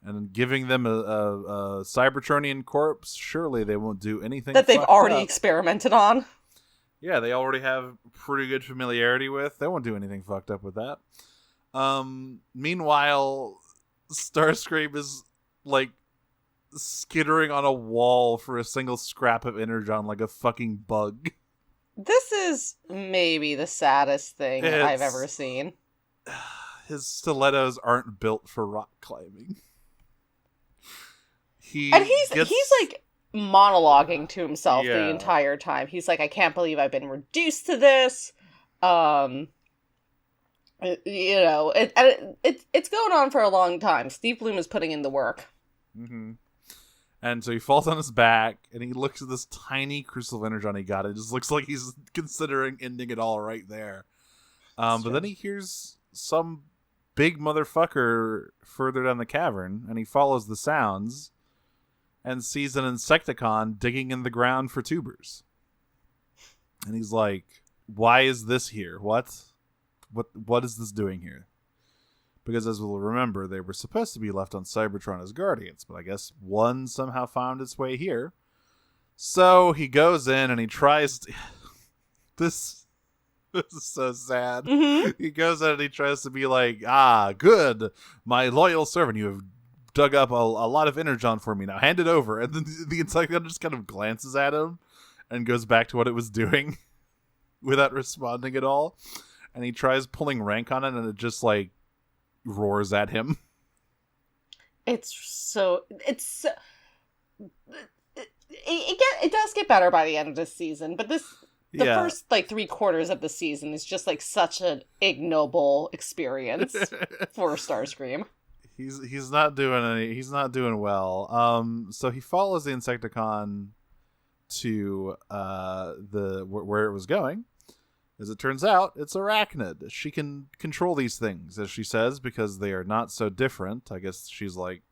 And giving them a Cybertronian corpse, surely they won't do anything that they've already up. Experimented on. Yeah, they already have pretty good familiarity with. They won't do anything fucked up with that. Meanwhile, Starscream is, like, skittering on a wall for a single scrap of energon like a fucking bug. This is maybe the saddest thing I've ever seen. His stilettos aren't built for rock climbing. He's like monologuing to himself the entire time. He's like, I can't believe I've been reduced to this. It's going on for a long time. Steve Bloom is putting in the work. Mm-hmm. And so he falls on his back, and he looks at this tiny crystal of energon he got. It just looks like he's considering ending it all right there. But then he hears some big motherfucker further down the cavern, and he follows the sounds and sees an Insecticon digging in the ground for tubers. And he's like, why is this here? What is this doing here? Because as we'll remember, they were supposed to be left on Cybertron as guardians, but I guess one somehow found its way here. So he goes in and he tries to... This is so sad. Mm-hmm. He goes in and he tries to be like, good, my loyal servant, you have dug up a lot of energon for me now. Hand it over. And then the Insecticon just kind of glances at him and goes back to what it was doing without responding at all. And he tries pulling rank on it, and it just, like, roars at him. It does get better by the end of this season, but the first, like, 3/4 of the season is just, like, such an ignoble experience for Starscream. He's not doing well. So he follows the Insecticon to where it was going. As it turns out, it's Arachnid. She can control these things, as she says, because they are not so different. I guess she's like,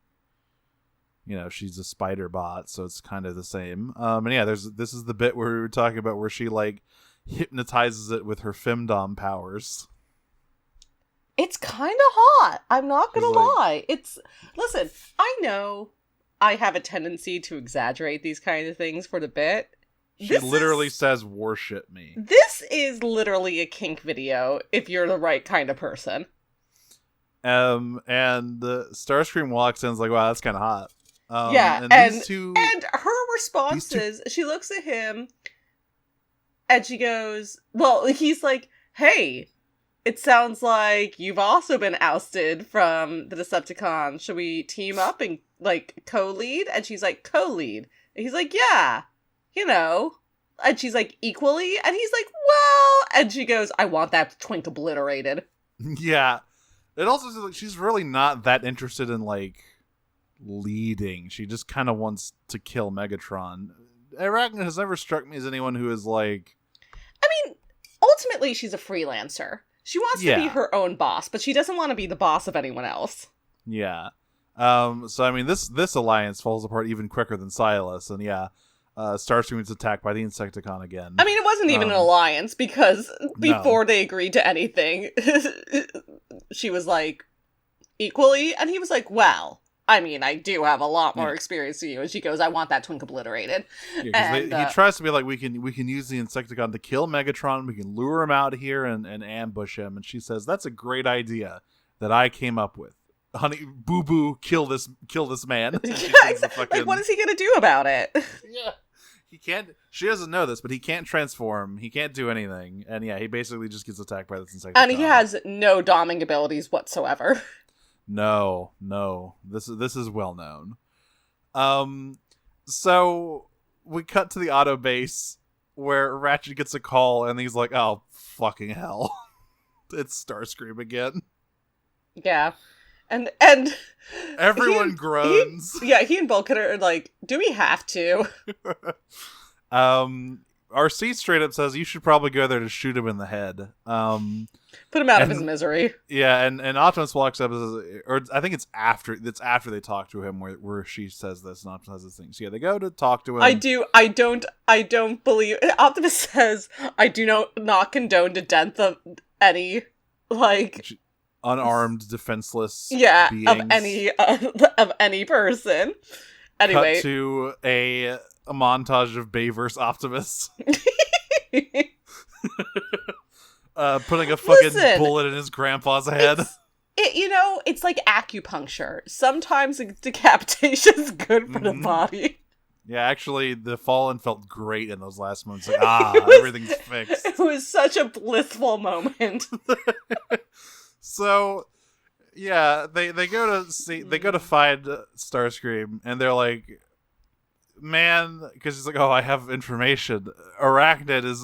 she's a spider bot, so it's kind of the same. And yeah, this is the bit where we were talking about where she, like, hypnotizes it with her femdom powers. It's kind of hot. I'm not gonna She's like- lie. Listen, I know I have a tendency to exaggerate these kind of things for the bit. She literally says, worship me. This is literally a kink video if you're the right kind of person. And Starscream walks in and is like, wow, that's kind of hot. And these two... and her response is, she looks at him and she goes, well, he's like, hey, it sounds like you've also been ousted from the Decepticons. Should we team up and, like, co-lead? And she's like, co-lead. And he's like, yeah, you know. And she's like, equally? And he's like, well. And she goes, I want that twink obliterated. Yeah. It also says, like, she's really not that interested in, like, leading. She just kind of wants to kill Megatron. Arachne has never struck me as anyone who is, like... I mean, ultimately, she's a freelancer. She wants to be her own boss, but she doesn't want to be the boss of anyone else. Yeah. So, I mean, this alliance falls apart even quicker than Silas, and Starscream is attacked by the Insecticon again. I mean, it wasn't even an alliance, because before they agreed to anything, she was like, equally, and he was like, well, I mean, I do have a lot more experience than you, and she goes, I want that twink obliterated. Yeah, he tries to be like, we can use the Insecticon to kill Megatron, we can lure him out here and ambush him, and she says, that's a great idea that I came up with. Honey, boo-boo, kill this man. Yeah, exactly. Like, what is he gonna do about it? Yeah. He can't, she doesn't know this, but he can't transform, he can't do anything, and he basically just gets attacked by this Insecticon. And he has no doming abilities whatsoever. No. This is well known. So we cut to the auto base where Ratchet gets a call and he's like, "Oh, fucking hell. It's Starscream again." Yeah. And everyone groans. He and Vulcan are like, "Do we have to?" RC straight up says you should probably go there to shoot him in the head. Put him out of his misery. Yeah, and Optimus walks up and says, or I think it's after they talk to him where she says this and Optimus says this thing. So yeah, they go to talk to him. I don't believe Optimus says, I do not condone the death of any, like, unarmed, defenseless beings. of any person. Anyway, cut to a montage of Bay versus Optimus. Putting a fucking bullet in his grandpa's head. It's like acupuncture. Sometimes decapitation is good for the body. Yeah, actually, the Fallen felt great in those last months. Like, everything's fixed. It was such a blissful moment. So, yeah, they go to find Starscream, and they're like, man, because he's like, oh, I have information. Arachnid is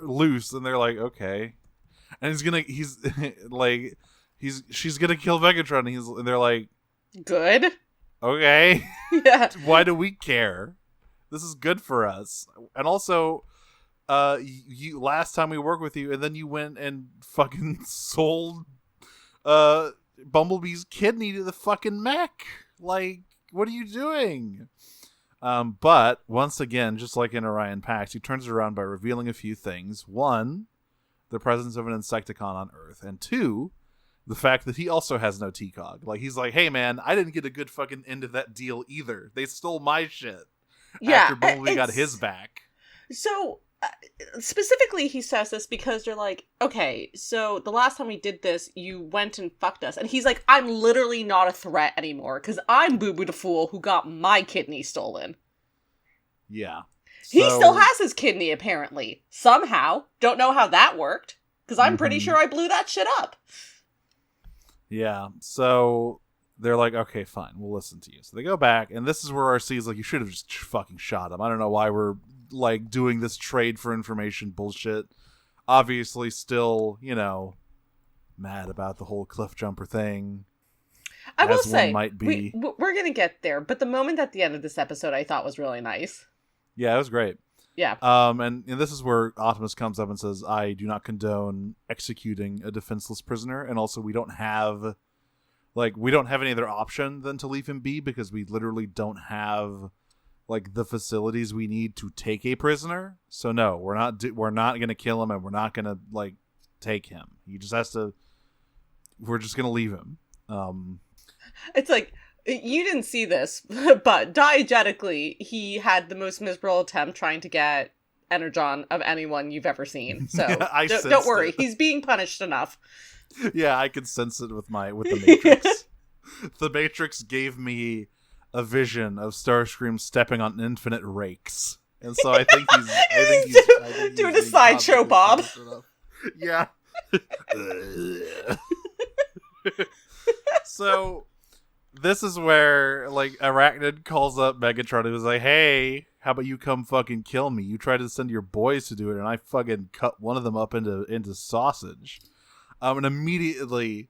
loose, and they're like, okay. And she's gonna kill Megatron, and they're like, good. Okay. Yeah. Why do we care? This is good for us. And also, you last time we worked with you, and then you went and fucking sold Bumblebee's kidney to the fucking mech. Like, what are you doing? But once again, just like in Orion Pax, he turns it around by revealing a few things. One, the presence of an Insecticon on Earth, and two, the fact that he also has no TCOG. Like, he's like, hey man, I didn't get a good fucking end of that deal either. They stole my shit. Yeah, after Bumblebee got his back. So, specifically he says this because they're like, okay, so the last time we did this, you went and fucked us. And he's like, I'm literally not a threat anymore, because I'm Boo Boo the Fool who got my kidney stolen. Yeah. He still has his kidney, apparently. Somehow. Don't know how that worked. Because I'm pretty sure I blew that shit up. Yeah. So they're like, okay, fine. We'll listen to you. So they go back, and this is where RC is like, you should have just fucking shot him. I don't know why we're, like, doing this trade for information bullshit. Obviously still, mad about the whole cliff jumper thing. I will say, might be. we're going to get there, but the moment at the end of this episode I thought was really nice. Yeah, it was great. Yeah. And this is where Optimus comes up and says, I do not condone executing a defenseless prisoner, and also we don't have any other option than to leave him be, because we literally don't have, like, the facilities we need to take a prisoner. So no, we're not going to kill him, and we're not going to, like, take him. He just has to we're just gonna leave him. It's like, you didn't see this, but diegetically, he had the most miserable attempt trying to get Energon of anyone you've ever seen. So don't worry, he's being punished enough. Yeah, I could sense it with the Matrix. The Matrix gave me a vision of Starscream stepping on infinite rakes, and so I think he's doing a sideshow Bob. Yeah. So this is where like Arachnid calls up Megatron and was like, "Hey, how about you come fucking kill me? You tried to send your boys to do it, and I fucking cut one of them up into sausage." And immediately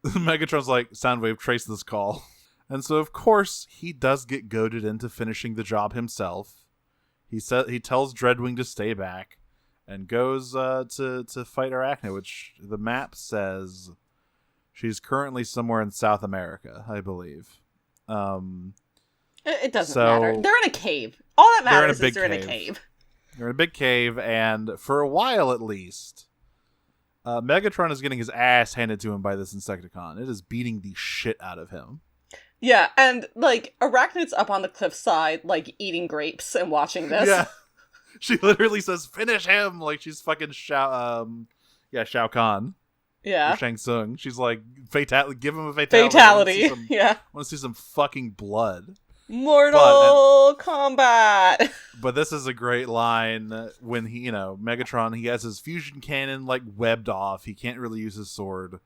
Megatron's like, "Soundwave, trace this call." And so of course he does get goaded into finishing the job himself. He tells Dreadwing to stay back and goes to fight Arachnid, which the map says she's currently somewhere in South America, I believe. It doesn't matter. They're in a cave. All that matters is they're in a cave. They're in a big cave, and for a while at least, Megatron is getting his ass handed to him by this Insecticon. It is beating the shit out of him. Yeah, and, like, Arachnid's up on the cliffside, like, eating grapes and watching this. Yeah. She literally says, "Finish him!" Like, she's fucking Shao Kahn. Yeah. Or Shang Tsung. She's like, give him a fatality. Fatality, yeah. I want to see some fucking blood. Mortal Kombat! But this is a great line when Megatron, he has his fusion cannon, like, webbed off. He can't really use his sword.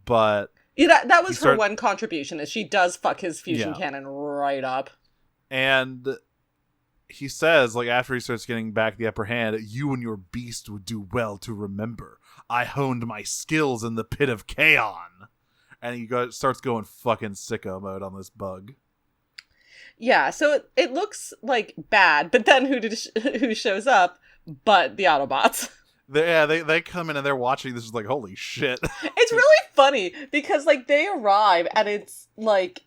But... Yeah, that was her one contribution, is she does fuck his fusion cannon right up. And he says, like, after he starts getting back the upper hand, "You and your beast would do well to remember. I honed my skills in the pit of Kaon." And he starts going fucking sicko mode on this bug. Yeah, so it looks, like, bad, but then who shows up but the Autobots? They come in and they're watching this, like, holy shit. It's really funny because, like, they arrive and it's like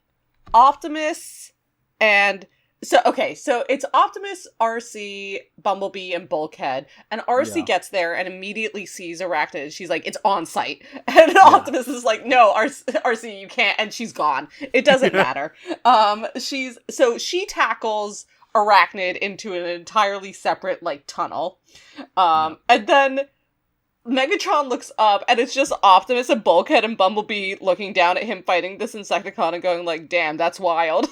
Optimus and so it's Optimus, RC, Bumblebee, and Bulkhead, and RC gets there and immediately sees Arachnid. She's like, "It's on site," and Optimus is like, "No, RC, you can't," and she's gone. It doesn't matter. She tackles Arachnid into an entirely separate, like, tunnel. And then Megatron looks up, and it's just Optimus and Bulkhead and Bumblebee looking down at him fighting this Insecticon and going like, "Damn, that's wild."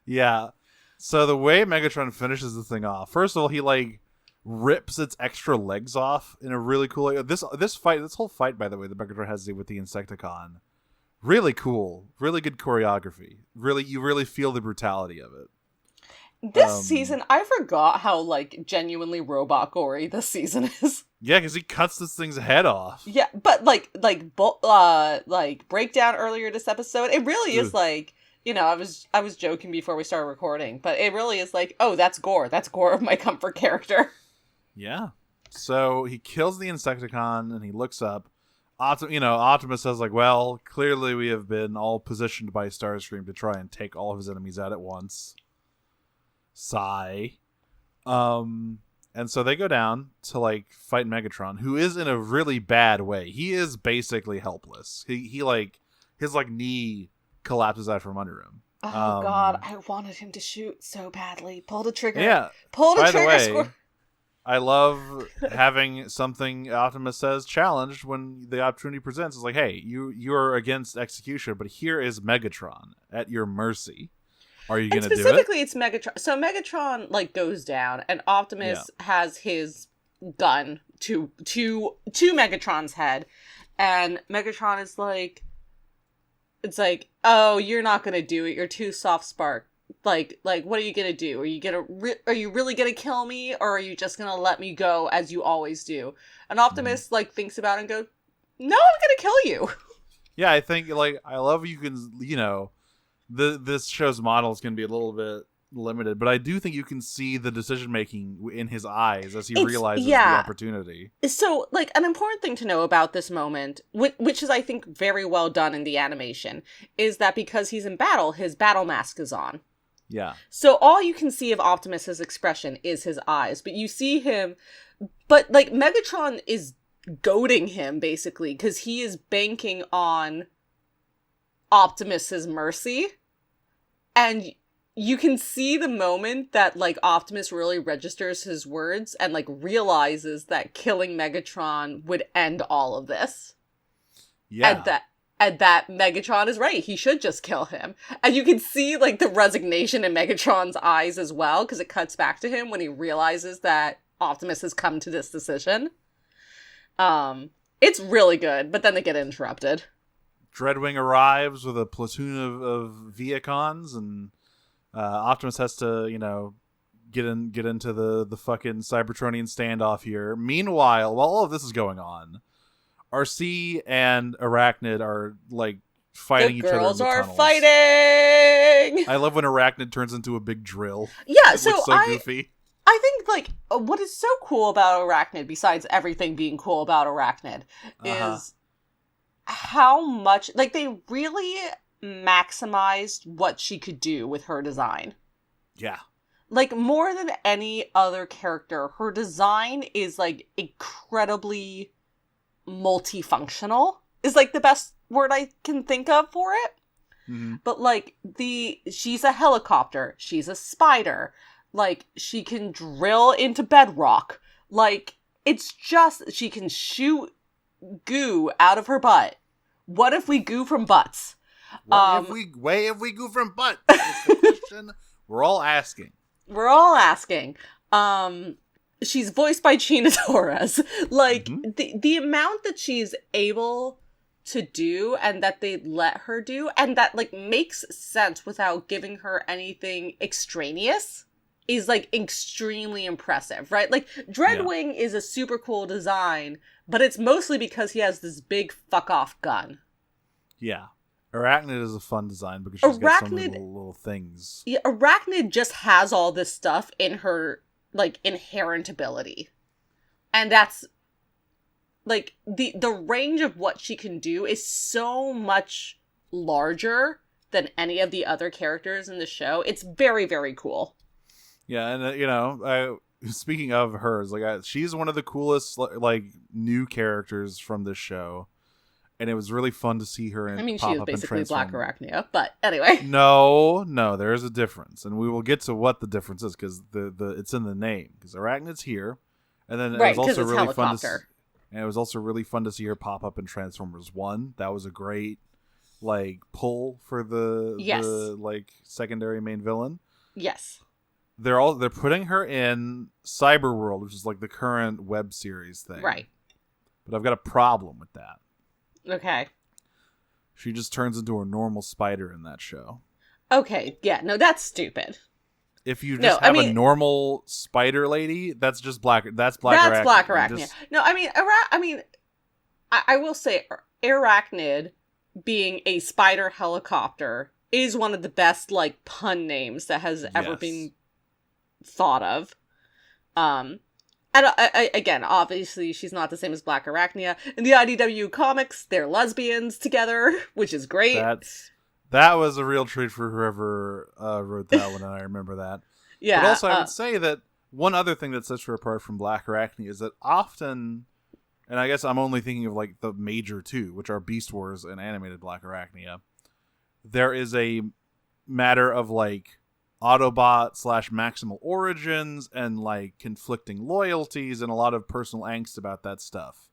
Yeah. So the way Megatron finishes the thing off, first of all, he, like, rips its extra legs off in a really cool way. This whole fight, by the way, that Megatron has with the Insecticon, really cool. Really good choreography. You really feel the brutality of it. This season, I forgot how, like, genuinely robot gory this season is. Yeah, because he cuts this thing's head off. Yeah, but like breakdown earlier this episode, it really is like, I was joking before we started recording, but it really is like, oh, that's gore. That's gore of my comfort character. Yeah. So he kills the Insecticon and he looks up. Optimus says, like, "Well, clearly we have been all positioned by Starscream to try and take all of his enemies out at once." Sigh. And so they go down to, like, fight Megatron, who is in a really bad way. He is basically helpless. He like, his, like, knee collapses out from under him. Oh, God, I wanted him to shoot so badly. Pull the trigger. Yeah. Pull the trigger. By the way, I love having something Optimus says challenged when the opportunity presents. It's like, hey, you're against execution, but here is Megatron at your mercy. Are you going to do it? Specifically, it's Megatron. So Megatron, like, goes down, and Optimus has his gun to Megatron's head, and Megatron is like, it's like, "Oh, you're not going to do it. You're too soft spark. Like, what are you going to do? Are you really going to kill me, or are you just going to let me go as you always do?" And Optimus, like, thinks about it and goes, "No, I'm going to kill you." Yeah, I think, like, I love you can, this show's model is going to be a little bit limited, but I do think you can see the decision making in his eyes as he realizes the opportunity. So, like, an important thing to know about this moment, which is, I think, very well done in the animation, is that because he's in battle, his battle mask is on. Yeah. So all you can see of Optimus's expression is his eyes, but you see him, but, like, Megatron is goading him, basically, because he is banking on Optimus's mercy. And you can see the moment that, like, Optimus really registers his words and, like, realizes that killing Megatron would end all of this. Yeah. And that Megatron is right. He should just kill him. And you can see, like, the resignation in Megatron's eyes as well, because it cuts back to him when he realizes that Optimus has come to this decision. It's really good, but then they get interrupted. Dreadwing arrives with a platoon of Viacons, and Optimus has to, get into the fucking Cybertronian standoff here. Meanwhile, while all of this is going on, RC and Arachnid are, like, fighting each other in the tunnels. The girls are fighting! I love when Arachnid turns into a big drill. Yeah, It looks so goofy. I think, like, what is so cool about Arachnid, besides everything being cool about Arachnid, is how much, like, they really maximized what she could do with her design. Yeah. Like, more than any other character, her design is, like, incredibly multifunctional, is, like, the best word I can think of for it. Mm-hmm. But, like, she's a helicopter, she's a spider, like, she can drill into bedrock, like, it's just, she can shoot goo out of her butt. What if we goo from butts? What if we goo from butt? It's the question we're all asking. We're all asking. She's voiced by China Torres. Like, the amount that she's able to do and that they let her do, and that, like, makes sense without giving her anything extraneous, is, like, extremely impressive, right? Like, Dreadwing is a super cool design, but it's mostly because he has this big fuck-off gun. Yeah. Arachnid is a fun design because she's got so many little things. Yeah, Arachnid just has all this stuff in her, like, inherent ability. And that's, like, the range of what she can do is so much larger than any of the other characters in the show. It's very, very cool. Yeah, and, speaking of hers, like, she's one of the coolest, like, new characters from this show. And it was really fun to see her she is basically Black Arachnia, but anyway. No, there's a difference. And we will get to what the difference is, because the it's in the name. Because Arachnid's here. And then it was also really fun it was also really fun to see her pop up in Transformers 1. That was a great, like, pull for the like, secondary main villain. Yes. They're putting her in Cyberworld, which is, like, the current web series thing. Right. But I've got a problem with that. Okay. She just turns into a normal spider in that show. Okay, yeah, no, that's stupid. If you just have a normal spider lady, that's just Black Arachnia. That's Black Arachnia. No, I will say, Arachnid being a spider helicopter is one of the best, like, pun names that has ever been thought of. And again, obviously, she's not the same as Black Arachnia. In the IDW comics, they're lesbians together, which is great. That was a real treat for whoever wrote that one, and I remember that. Yeah. But also, I would say that one other thing that sets her apart from Black Arachnia is that often, and I guess I'm only thinking of, like, the major two, which are Beast Wars and animated Black Arachnia, there is a matter of, like, Autobot / Maximal origins and, like, conflicting loyalties and a lot of personal angst about that stuff.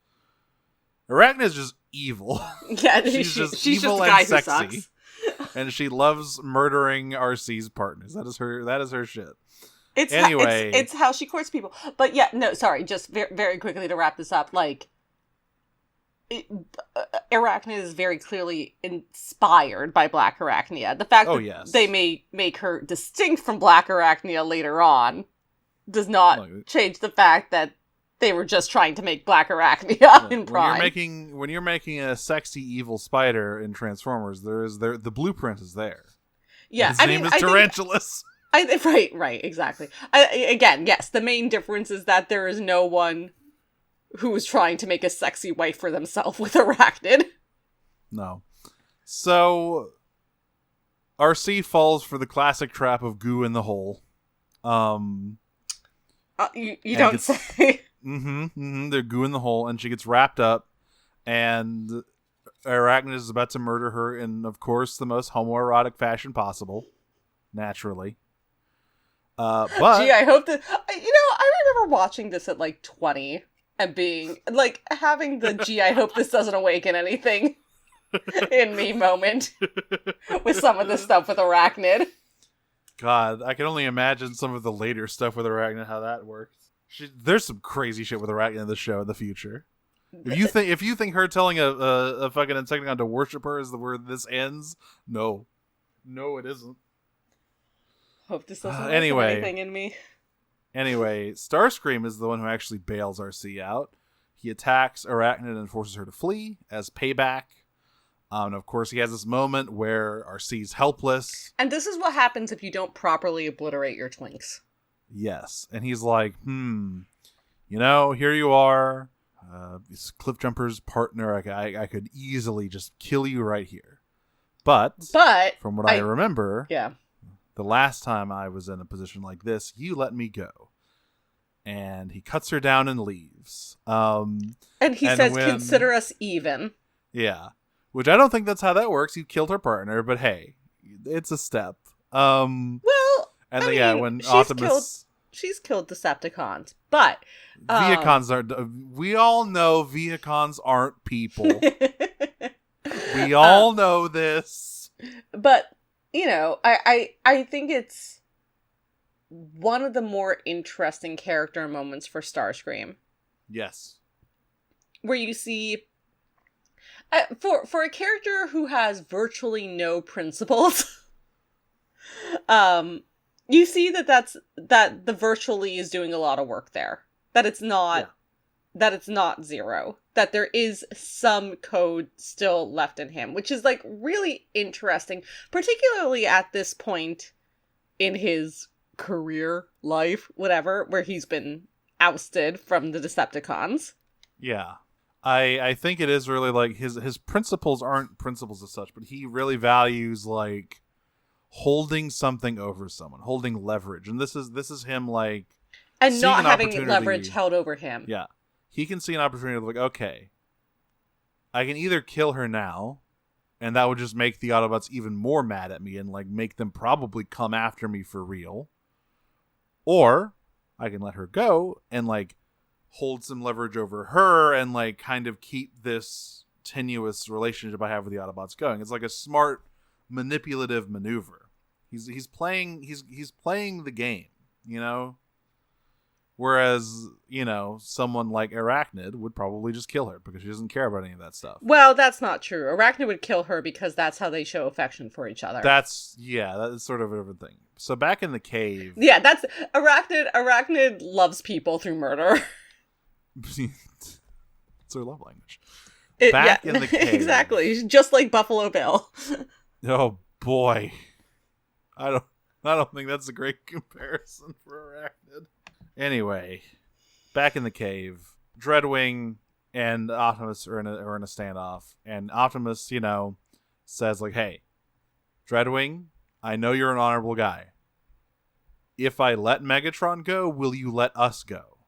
Arachnid is just evil. Yeah, she's just evil and sexy. And she loves murdering RC's partners. That is her shit. It's how she courts people. But yeah, no, sorry, just very, very quickly to wrap this up, like, Arachnid is very clearly inspired by Black Arachnia. The fact that they may make her distinct from Black Arachnia later on does not change the fact that they were just trying to make Black Arachnia in Prime. When you're making a sexy evil spider in Transformers, the blueprint is there. Yeah, his name is Tarantulas. Right, exactly. Again, yes, the main difference is that there is no one who is trying to make a sexy wife for themselves with Arachnid. No. So, RC falls for the classic trap of goo in the hole. You don't say. They're gooing the hole, and she gets wrapped up, and Arachnid is about to murder her in, of course, the most homoerotic fashion possible. Naturally. But Gee, I hope that I remember watching this at like 20 and being like having the gee, I hope this doesn't awaken anything in me moment with some of the stuff with Arachnid. God, I can only imagine some of the later stuff with Arachnid, how that works. There's some crazy shit with Arachnid in the show in the future. If you think her telling a fucking Insecticon to worship her is where this ends, no, it isn't. Hope this doesn't awaken anything in me. Anyway, Starscream is the one who actually bails RC out. He attacks Arachnid and forces her to flee as payback. And of course, he has this moment where RC's helpless. And this is what happens if you don't properly obliterate your twinks. Yes. And he's like, here you are. This Cliffjumper's partner. I could easily just kill you right here. But from what I remember... Yeah. The last time I was in a position like this, you let me go. And he cuts her down and leaves. And he says, consider us even. Yeah. Which I don't think that's how that works. You killed her partner, but hey, it's a step. When Optimus... She's killed Decepticons, but... Viacons aren't... We all know Viacons aren't people. We all know this. But... I think it's one of the more interesting character moments for Starscream. Yes. Where you see, for a character who has virtually no principles, you see that the virtually is doing a lot of work there. That it's not zero. That there is some code still left in him, which is like really interesting, particularly at this point in his career, life, whatever, where he's been ousted from the Decepticons. Yeah. I think it is really like his principles aren't principles as such, but he really values like holding something over someone, holding leverage. And this is him like and not having leverage held over him. Yeah. He can see an opportunity of like, okay, I can either kill her now, and that would just make the Autobots even more mad at me and like make them probably come after me for real. Or I can let her go and like hold some leverage over her and like kind of keep this tenuous relationship I have with the Autobots going. It's like a smart manipulative maneuver. He's playing the game, you know? Whereas, someone like Arachnid would probably just kill her because she doesn't care about any of that stuff. Well, that's not true. Arachnid would kill her because that's how they show affection for each other. That's sort of a different thing. So back in the cave... Yeah, that's... Arachnid loves people through murder. It's her love language. In the cave... Exactly. Just like Buffalo Bill. Oh, boy. I don't think that's a great comparison for Arachnid. Anyway, back in the cave, Dreadwing and Optimus are in a standoff, and Optimus, says like, "Hey, Dreadwing, I know you're an honorable guy. If I let Megatron go, will you let us go?"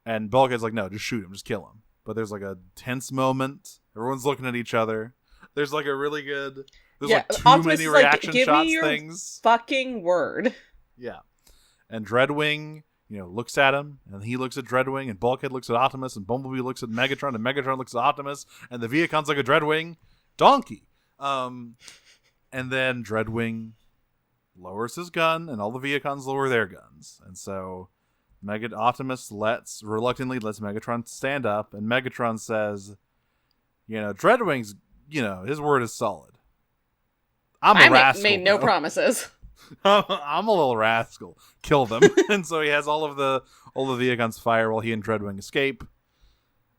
And Bulkhead's like, "No, just shoot him, just kill him." But there's like a tense moment. Everyone's looking at each other. There's like a really good. There's like too Optimus many is reaction like, give shots. me your things. Fucking word. Yeah, and Dreadwing. Looks at him, and he looks at Dreadwing, and Bulkhead looks at Optimus, and Bumblebee looks at Megatron, and Megatron looks at Optimus, and the Viacon's like a Dreadwing donkey. And then Dreadwing lowers his gun, and all the Viacons lower their guns. And so Optimus reluctantly lets Megatron stand up, and Megatron says, Dreadwing's, his word is solid. I made no promises. I'm a little rascal. Kill them. And so he has all the Viacons fire while he and Dreadwing escape.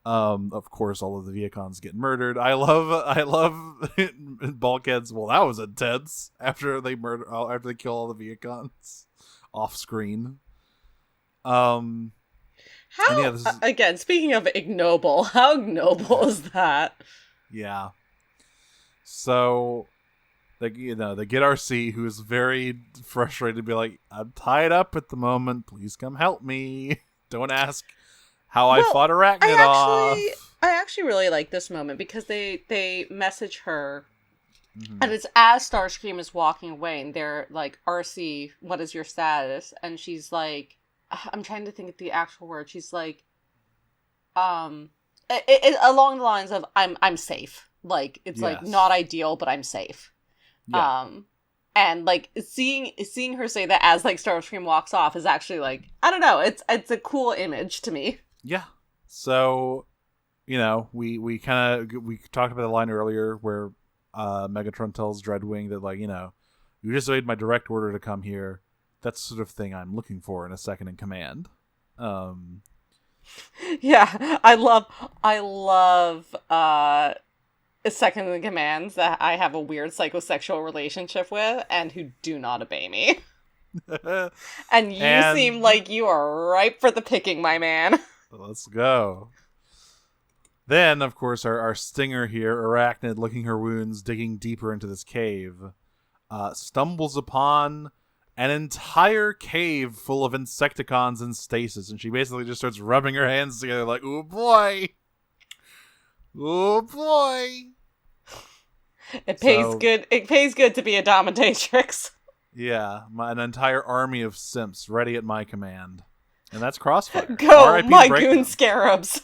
Of course, all of the Viacons get murdered. I love Bulkhead's. Well, that was intense. After they kill all the Viacons off screen. Again, speaking of ignoble, how ignoble is that? Yeah. So. They get RC, who is very frustrated to be like, "I'm tied up at the moment. Please come help me." Don't ask how I fought Arachnid off. I actually really like this moment because they message her, Mhm. and it's as Starscream is walking away, and they're like, "RC, what is your status?" And she's like, I'm trying to think of the actual word. She's like, along the lines of, I'm safe. Like, it's like Yes. not ideal, but I'm safe. Yeah. And like seeing her say that as like Starscream walks off is actually like, I don't know, it's a cool image to me. Yeah. So, we talked about the line earlier where Megatron tells Dreadwing that, like, you disobeyed my direct order to come here. That's the sort of thing I'm looking for in a second in command. Yeah, I love second in commands that I have a weird psychosexual relationship with and who do not obey me. And you seem like you are ripe for the picking, my man. Let's go. Then, of course, our stinger here, Arachnid, licking her wounds, digging deeper into this cave, stumbles upon an entire cave full of Insecticons in stasis, and she basically just starts rubbing her hands together like, "Oh boy! Oh boy!" It pays good. It pays good to be a dominatrix. Yeah, an entire army of simps ready at my command, and that's Crossfire. Go, R.I.P. my Breakdown. Goon Scarabs.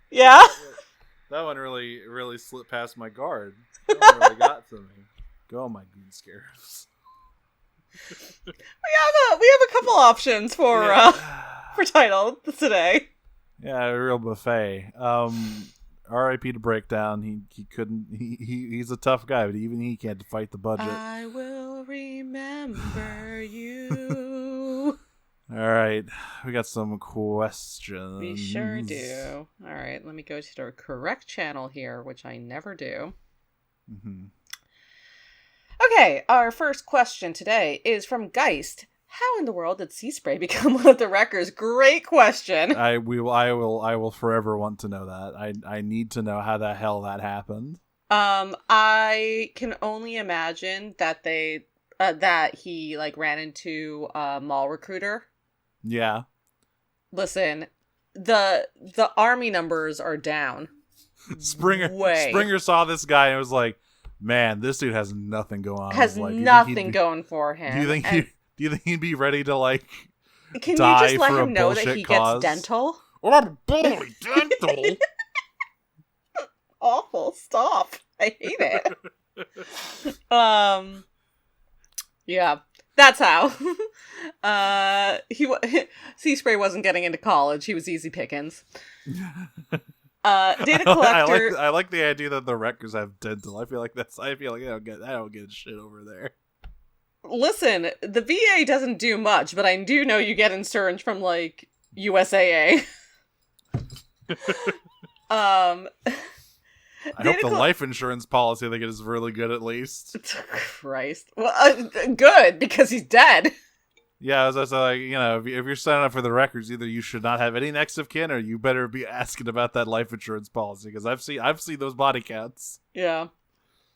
Yeah. That one really slipped past my guard. That one really got to me. Go, my Goon Scarabs. We have a couple options for title today. Yeah, a real buffet. R.I.P. to Breakdown. He couldn't. He's a tough guy, but even he can't fight the budget. I will remember you. All right, we got some questions. We sure do. All right, let me go to the correct channel here, which I never do. Mm-hmm. Okay, our first question today is from Geist. How in the world did Sea Spray become one of the wreckers? Great question. I will forever want to know that. I need to know how the hell that happened. I can only imagine that that he like ran into a mall recruiter. Yeah. Listen, the army numbers are down. Springer saw this guy and was like, "Man, this dude has nothing going on. Has Like, nothing going for him." Do you think he'd be ready to like? Can die you just let for a him know that bullshit he cause? gets dental? Oh, boy, dental. Awful. Stop. I hate it. Yeah, that's how. Sea Spray wasn't getting into college. He was easy pickings. Data collector. I like the idea that the wreckers have dental. I feel like I don't get shit over there. Listen, the VA doesn't do much, but I do know you get insurance from like USAA. I hope the life insurance policy they get is really good at least. Christ. Well, good, because he's dead. Yeah, as I said, like, if you're signing up for the records, either you should not have any next of kin, or you better be asking about that life insurance policy, because I've seen those body counts. Yeah.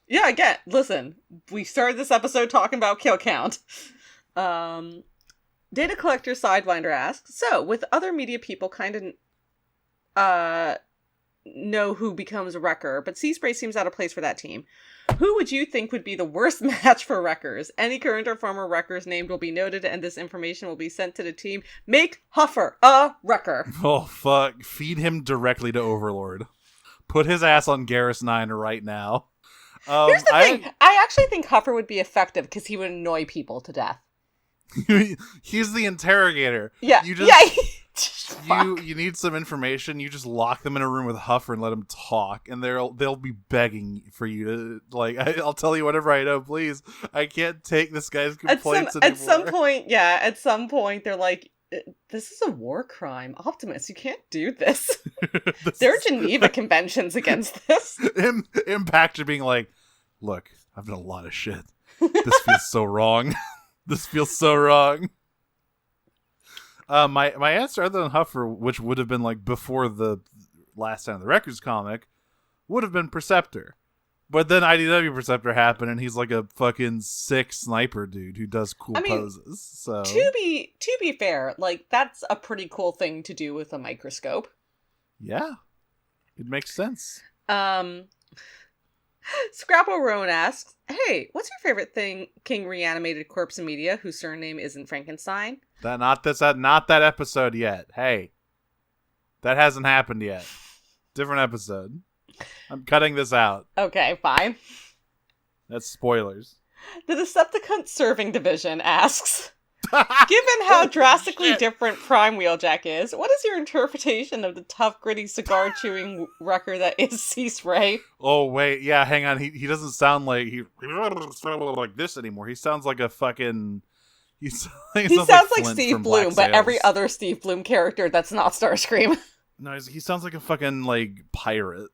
Yeah, again, listen, we started this episode talking about kill count. Data collector Sidewinder asks, so, with other media people kind of know who becomes a wrecker, but Sea Spray seems out of place for that team. Who would you think would be the worst match for wreckers? Any current or former wreckers named will be noted, and this information will be sent to the team. Make Huffer a wrecker. Oh, fuck. Feed him directly to Overlord. Put his ass on Garrus 9 right now. Here's the thing. I actually think Huffer would be effective because he would annoy people to death. He's the interrogator. Yeah. You need some information. You just lock them in a room with Huffer and let them talk, and they'll be begging for you to like. I'll tell you whatever I know, please. I can't take this guy's complaints anymore. At some point, they're like, "This is a war crime, Optimus. You can't do this. There are Geneva conventions against this." Impact being like, "Look, I've done a lot of shit. This feels so wrong. This feels so wrong." My answer, other than Huffer, which would have been like before the last time of the Records comic, would have been Perceptor. But then IDW Perceptor happened, and he's like a fucking sick sniper dude who does cool poses. So to be fair, like that's a pretty cool thing to do with a microscope. Yeah, it makes sense. Scrappo Rowan asks, "Hey, what's your favorite thing King reanimated corpse in media whose surname isn't Frankenstein?" Not that episode yet. Hey, that hasn't happened yet. Different episode. I'm cutting this out. Okay, fine. That's spoilers. The Decepticon Serving Division asks, given how drastically different Prime Wheeljack is, what is your interpretation of the tough, gritty, cigar-chewing wrecker that is C-Spray? Oh, wait. Yeah, hang on. He doesn't sound like like this anymore. He sounds like a fucking... He sounds like Steve Bloom, but every other Steve Bloom character that's not Starscream. No, he sounds like a fucking, like, pirate.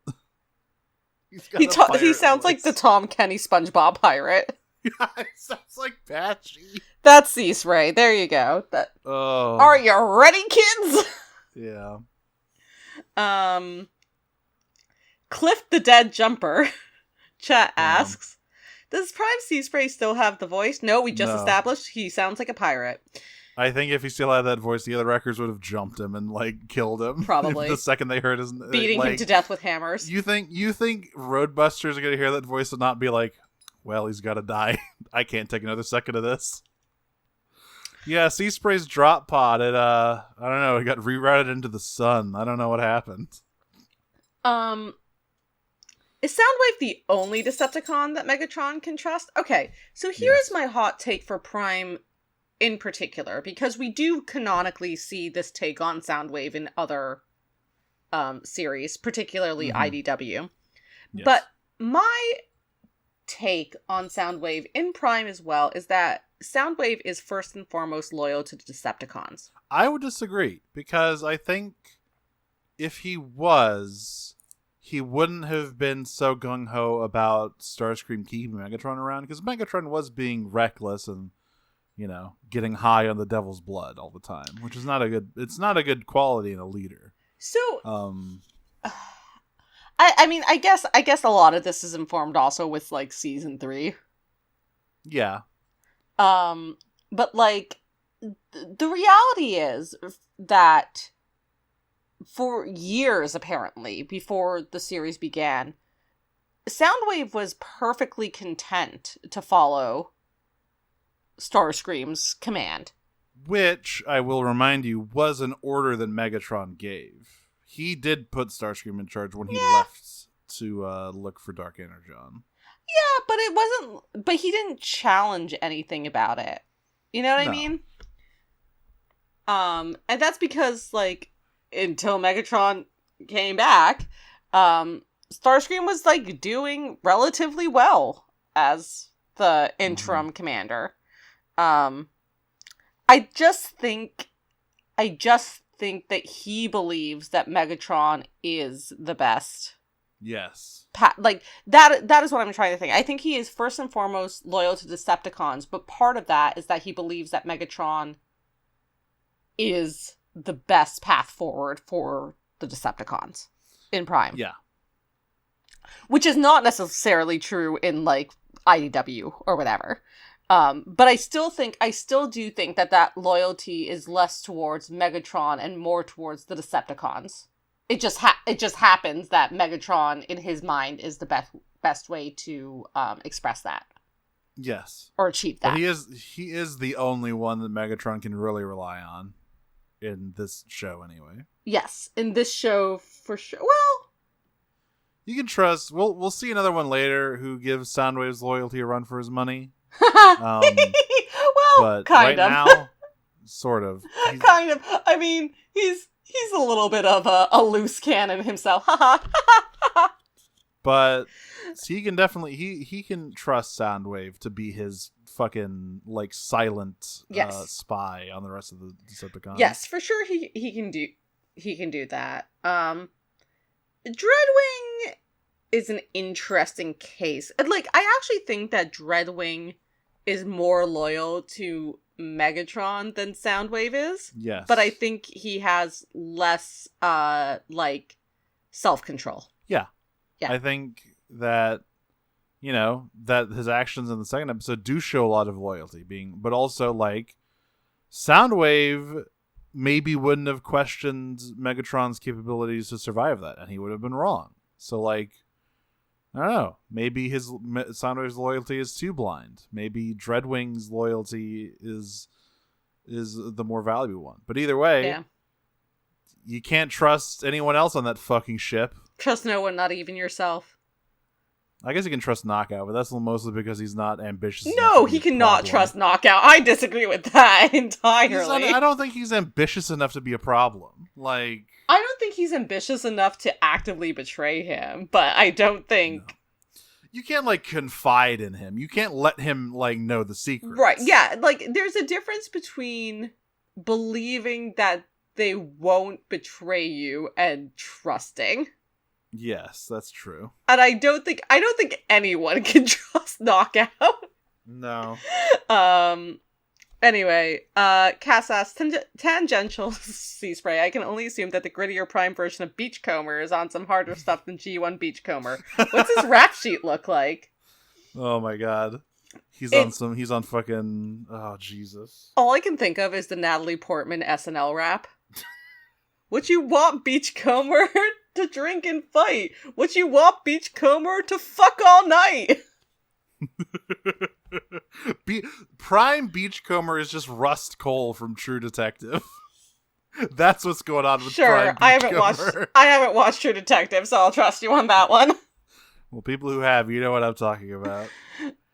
He sounds like the Tom Kenny SpongeBob pirate. Yeah, it sounds like Patchy. That's C-Spray. There you go. Are you ready, kids? Yeah. Cliff the Dead Jumper. Chat asks, does Prime C-Spray still have the voice? No, we just established he sounds like a pirate. I think if he still had that voice, the other wreckers would have jumped him and like killed him. Probably the second they heard his beating him to death with hammers. You think Roadbusters are gonna hear that voice and not be like, "Well, he's gotta die. I can't take another second of this." Yeah, C-Spray's drop pod. It I don't know. It got rerouted into the sun. I don't know what happened. Is Soundwave the only Decepticon that Megatron can trust? Okay, so here's my hot take for Prime in particular, because we do canonically see this take on Soundwave in other series, particularly IDW. Yes. But my take on Soundwave in Prime as well is that Soundwave is first and foremost loyal to the Decepticons. I would disagree, because I think if he was, he wouldn't have been so gung-ho about Starscream keeping Megatron around, because Megatron was being reckless and, you know, getting high on the devil's blood all the time, which is not a good quality in a leader. So, I mean, I guess a lot of this is informed also with, like, Season 3. Yeah. But, like, the reality is that for years, apparently, before the series began, Soundwave was perfectly content to follow Starscream's command. Which, I will remind you, was an order that Megatron gave. He did put Starscream in charge when he left to look for Dark Energon. Yeah, but he didn't challenge anything about it. You know what I mean? And that's because, like, until Megatron came back, Starscream was, like, doing relatively well as the interim commander. I just think that he believes that Megatron is the best. Yes. Like, that is what I'm trying to think. I think he is first and foremost loyal to Decepticons, but part of that is that he believes that Megatron is the best path forward for the Decepticons in Prime. Yeah. Which is not necessarily true in, like, IDW or whatever. But I still do think that loyalty is less towards Megatron and more towards the Decepticons. It just happens that Megatron, in his mind, is the best way to express that. Yes. Or achieve that. But he is the only one that Megatron can really rely on in this show, anyway. Yes, in this show for sure. Well, you can trust. We'll see another one later who gives Soundwave's loyalty a run for his money. Well, but kind of. now, sort of. Kind of. I mean, he's a little bit of a loose cannon himself. But he can definitely he can trust Soundwave to be his fucking, like, silent spy on the rest of the Decepticons. Yes, for sure he can do that. Dreadwing is an interesting case. Like, I actually think that Dreadwing is more loyal to Megatron than Soundwave is. Yes. But I think he has less, like, self-control. Yeah. Yeah. I think that that his actions in the second episode do show a lot of loyalty, but also like Soundwave maybe wouldn't have questioned Megatron's capabilities to survive that, and he would have been wrong. So like, I don't know. Maybe Soundwave's loyalty is too blind. Maybe Dreadwing's loyalty is the more valuable one. But either way, you can't trust anyone else on that fucking ship. Trust no one, not even yourself. I guess you can trust Knockout, but that's mostly because he's not ambitious. No, he cannot trust Knockout. I disagree with that entirely. I don't think he's ambitious enough to be a problem. Like, I don't think he's ambitious enough to actively betray him, but I don't think... No. You can't, like, confide in him. You can't let him, like, know the secrets. Right, yeah. Like, there's a difference between believing that they won't betray you and trusting. Yes, that's true. And I don't think anyone can trust Knockout. No. Anyway, Cass asks, tangential sea spray. I can only assume that the grittier prime version of Beachcomber is on some harder stuff than G1 Beachcomber. What's his rap sheet look like? Oh my god. He's on fucking, oh Jesus. All I can think of is the Natalie Portman SNL rap. What you want, Beachcomber? To drink and fight. What you want, Beachcomber? To fuck all night. Prime Beachcomber is just Rust Cole from True Detective. That's what's going on with Prime Beachcomber. I haven't watched True Detective, so I'll trust you on that one. Well, people who have, you know what I'm talking about.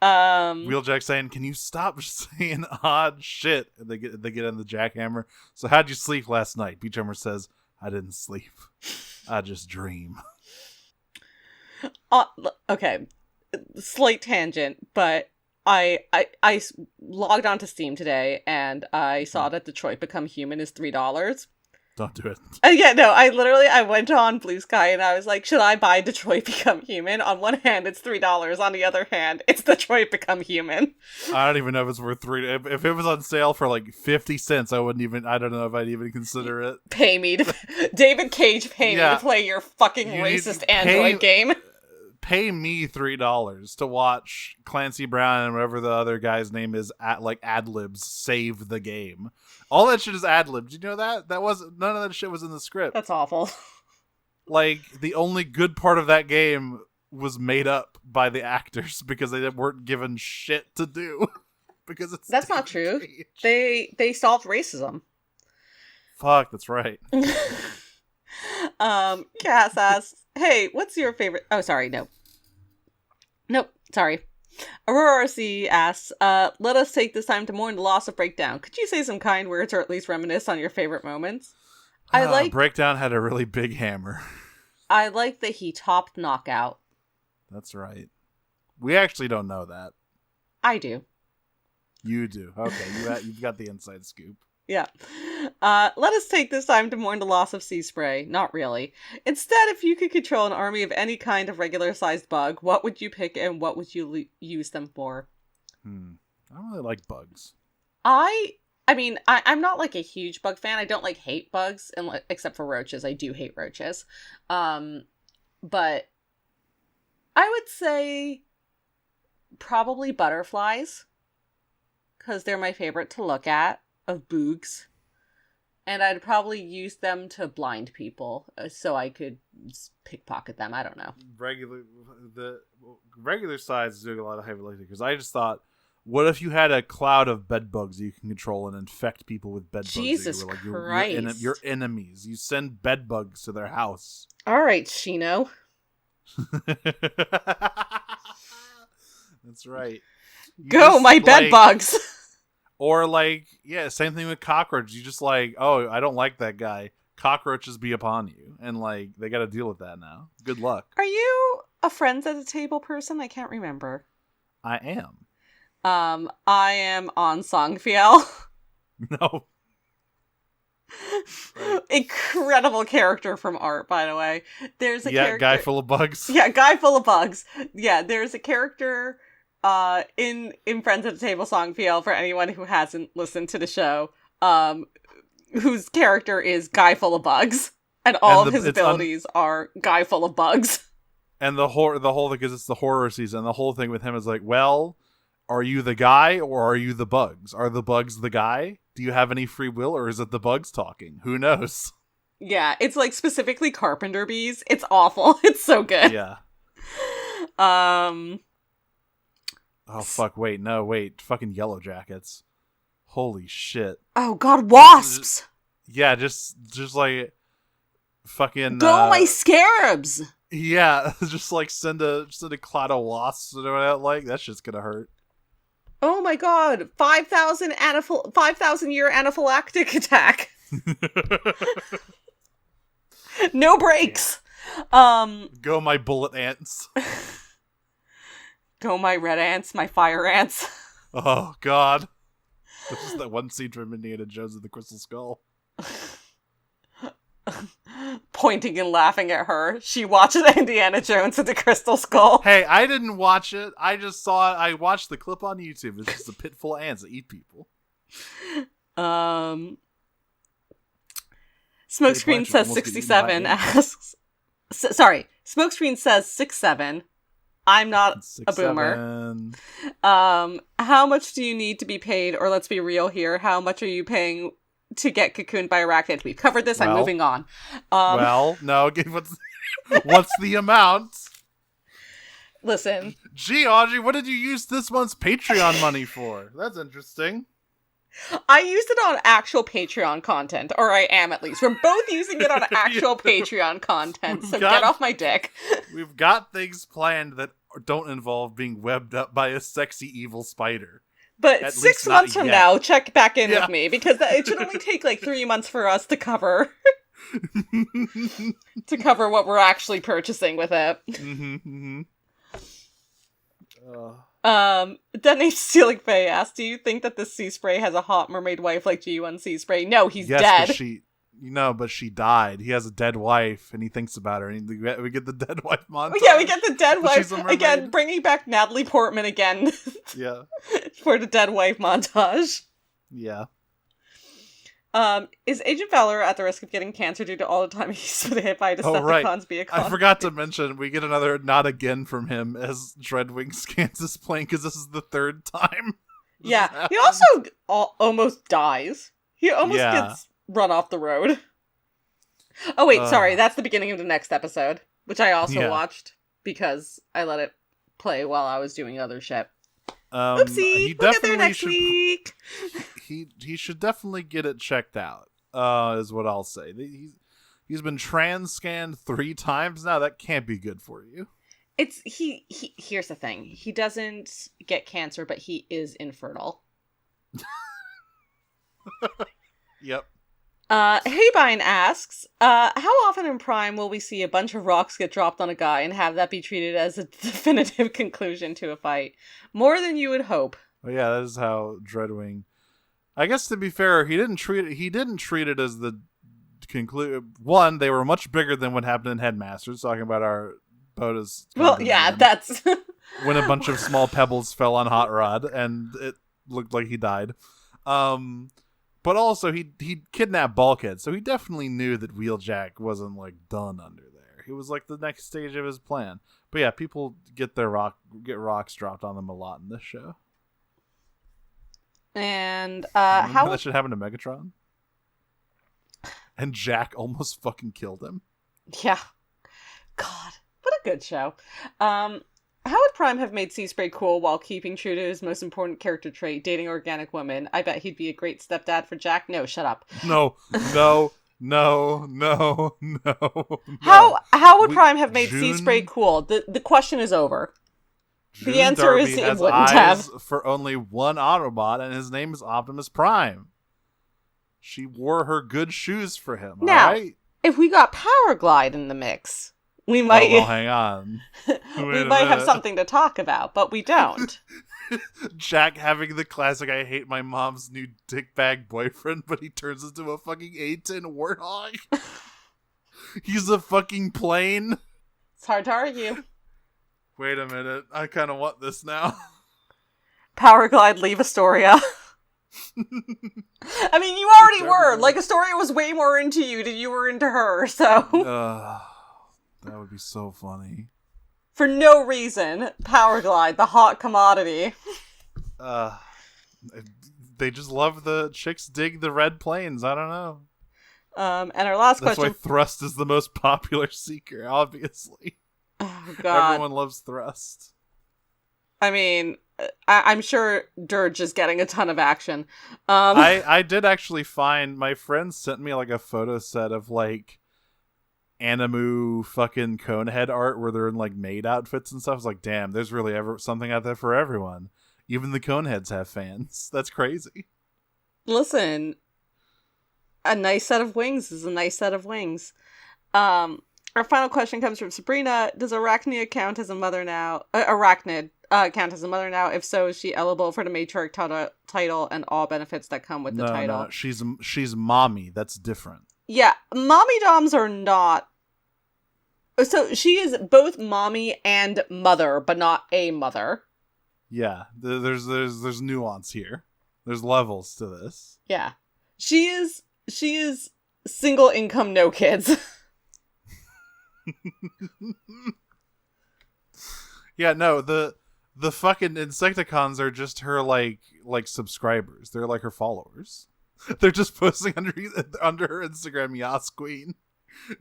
Wheeljack saying, "Can you stop saying odd shit?" And they get in the jackhammer. So how'd you sleep last night? Beachcomber says, "I didn't sleep. I just dream." Okay. Slight tangent, but I logged onto Steam today and I saw that Detroit Become Human is $3. Don't do it. I went on Blue Sky and I was like, should I buy Detroit Become Human? On one hand, it's $3. On the other hand, it's Detroit Become Human. I don't even know if it's worth $3. If it was on sale for like 50 cents, I don't know if I'd even consider it. Pay me David Cage, pay me to play your fucking racist Android game. Pay me $3 to watch Clancy Brown and whatever the other guy's name is ad-libs save the game. All that shit is ad-libbed. Did you know that? None of that shit was in the script. That's awful. Like, the only good part of that game was made up by the actors because they weren't given shit to do. Because that's not true. They solved racism. Fuck, that's right. Cass asks, hey, what's your favorite... Oh, sorry, no. Nope, sorry. Aurora C asks, let us take this time to mourn the loss of Breakdown. Could you say some kind words or at least reminisce on your favorite moments? Breakdown had a really big hammer. I like that he topped Knockout. That's right. We actually don't know that. I do. You do. Okay, you've got the inside scoop. Yeah. Let us take this time to mourn the loss of Sea Spray. Not really. Instead, if you could control an army of any kind of regular-sized bug, what would you pick and what would you use them for? I don't really like bugs. I mean, I'm not like a huge bug fan. I don't like hate bugs, except for roaches. I do hate roaches. But I would say probably butterflies, because they're my favorite to look at. Of boogs, and I'd probably use them to blind people so I could pickpocket them. I don't know. Regular size is doing a lot of heavy lifting because I just thought, what if you had a cloud of bed bugs that you can control and infect people with bed bugs? Jesus Christ! Your enemies. You send bed bugs to their house. All right, Shino. That's right. Go, my bed bugs. Or, same thing with cockroaches. You just I don't like that guy. Cockroaches be upon you. And, they gotta deal with that now. Good luck. Are you a friends at the table person? I can't remember. I am. I am on Songfiel. No. Right. Incredible character from art, by the way. There's a character... guy full of bugs. Yeah, guy full of bugs. Yeah, there's a character... in Friends at the Table Songfiel, for anyone who hasn't listened to the show, whose character is Guy Full of Bugs, and all of his abilities are Guy Full of Bugs. And the whole because it's the horror season. The whole thing with him is like, well, are you the guy or are you the bugs? Are the bugs the guy? Do you have any free will, or is it the bugs talking? Who knows? Yeah, it's like specifically carpenter bees. It's awful. It's so good. Yeah. Um. Oh fuck! Wait, no, wait. Fucking yellow jackets. Holy shit. Oh god, wasps. Yeah, just like fucking Go my scarabs. Yeah, just like send a cloud of wasps and out, like that shit's gonna hurt. Oh my god, 5,000 year anaphylactic attack. No breaks. Go my bullet ants. Go my red ants, my fire ants. Oh god. This is that one scene from Indiana Jones and the Crystal Skull. Pointing and laughing at her. She watches Indiana Jones and the Crystal Skull. Hey, I didn't watch it. I just saw it. I watched the clip on YouTube. It's just a pit full of ants that eat people. Smokescreen says 67 asks... sorry. Smokescreen says 67. I'm not a boomer. How much do you need to be paid? Or let's be real here. How much are you paying to get cocooned by arachnid? We've covered this. I'm moving on. Well, no. What's the amount? Listen. Gee, Audrey, what did you use this month's Patreon money for? That's interesting. I used it on actual Patreon content, or I am at least. We're both using it on actual Patreon content, so get off my dick. We've got things planned that don't involve being webbed up by a sexy evil spider. But At 6 months from now, check back in with me, because it should only take like 3 months for us to cover to cover what we're actually purchasing with it. Denny Stealing Faye asked, do you think that this Sea Spray has a hot mermaid wife like G1 Sea Spray? No, he's dead. But she died. He has a dead wife, and he thinks about her. And we get the dead wife montage. Yeah, we get the dead wife again, bringing back Natalie Portman again. Yeah, for the dead wife montage. Yeah. Is Agent Valor at the risk of getting cancer due to all the time he's been hit by Decepticons via I forgot to mention, we get another not again from him as Dreadwing scans his plane, because this is the third time. Yeah, he also almost dies. He almost gets run off the road. Oh wait, sorry, that's the beginning of the next episode, which I also watched, because I let it play while I was doing other shit. Oopsie, we'll get there next week. He should definitely get it checked out, is what I'll say. He's been trans scanned 3 times now. That can't be good for you. Here's the thing. He doesn't get cancer, but he is infertile. Yep. Haybine asks, how often in Prime will we see a bunch of rocks get dropped on a guy and have that be treated as a definitive conclusion to a fight? More than you would hope. Well, yeah, that is how Dreadwing... I guess to be fair, he didn't treat it as the conclude. One, they were much bigger than what happened in Headmasters, talking about our boat. Well, yeah, that's... when a bunch of small pebbles fell on Hot Rod, and it looked like he died. But also, he kidnapped Bulkhead, so he definitely knew that Wheeljack wasn't, like, done under there. He was, like, the next stage of his plan. But yeah, people get rocks dropped on them a lot in this show. And, how... that should happen to Megatron? And Jack almost fucking killed him. Yeah. God, what a good show. How would Prime have made Sea Spray cool while keeping true to his most important character trait, dating organic women? I bet he'd be a great stepdad for Jack. No, shut up. No. How would Prime have made Sea Spray cool? The question is over. June the answer Darby is it has wouldn't eyes have. For only one Autobot, and his name is Optimus Prime. She wore her good shoes for him. Now, all right? If we got Powerglide in the mix, we might. Oh, well, hang on. We might have something to talk about, but we don't. Jack having the classic "I hate my mom's new dickbag boyfriend," but he turns into a fucking A-10 warthog. He's a fucking plane. It's hard to argue. Wait a minute, I kind of want this now. Powerglide, leave Astoria. I mean, you already were. Like, Astoria was way more into you than you were into her, so. That would be so funny. For no reason, Powerglide, the hot commodity. They just love the chicks dig the red plains. I don't know. And our last That's question. why Thrust is the most popular seeker, obviously. Oh, God. Everyone loves Thrust. I mean, I'm sure Dirge is getting a ton of action. I did actually find, my friend sent me like a photo set of like Animu fucking Conehead art where they're in like maid outfits and stuff. I was like, damn, there's really something out there for everyone. Even the Coneheads have fans. That's crazy. Listen, a nice set of wings is a nice set of wings. Our final question comes from Sabrina. Does Arachnid count as a mother now? Arachnid count as a mother now? If so, is she eligible for the matriarch title and all benefits that come with the title? No, she's mommy. That's different. Yeah, mommy doms are not. So she is both mommy and mother, but not a mother. Yeah, there's nuance here. There's levels to this. Yeah, she is single income, no kids. Yeah, no, the fucking Insecticons are just her like subscribers. They're like her followers. They're just posting under her Instagram, Yas Queen.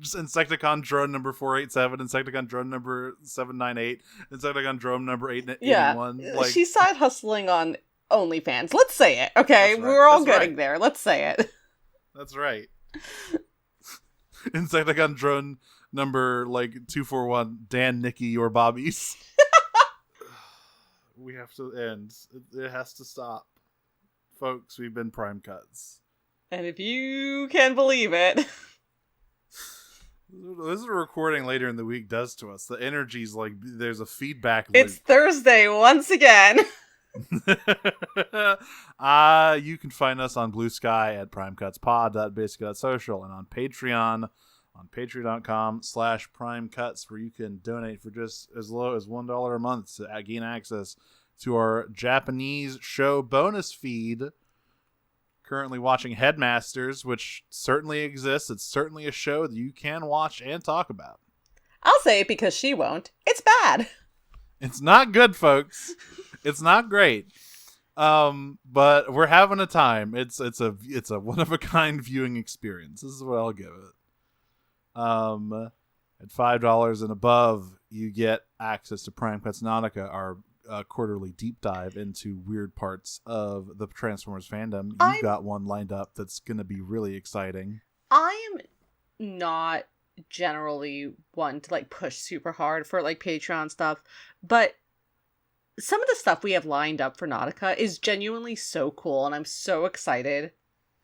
Just Insecticon drone number 487, Insecticon drone number 798, Insecticon drone number 881. Yeah, Like, she's side hustling on OnlyFans. Let's say it, okay? That's right. We're all That's getting right. there. Let's say it. That's right. Insecticon drone number like 241, Dan, Nikki, or Bobbies. We have to end. It has to stop. Folks, we've been Prime Cuts. And if you can believe it. This is a recording later in the week does to us. The energy's like, there's a feedback loop. It's Thursday once again. You can find us on Blue Sky at primecutspod.basic.social and on Patreon on patreon.com/primecuts, where you can donate for just as low as $1 a month to gain access to our Japanese show bonus feed. Currently watching Headmasters, which certainly exists. It's certainly a show that you can watch and talk about. I'll say it because she won't. It's bad. It's not good, folks. It's not great. But we're having a time. It's a one of a kind viewing experience. This is what I'll give it. At $5 and above, you get access to Prime Cuts Nautica, our quarterly deep dive into weird parts of the Transformers fandom. You've got one lined up that's going to be really exciting. I am not generally one to like push super hard for like Patreon stuff, but some of the stuff we have lined up for Nautica is genuinely so cool, and I'm so excited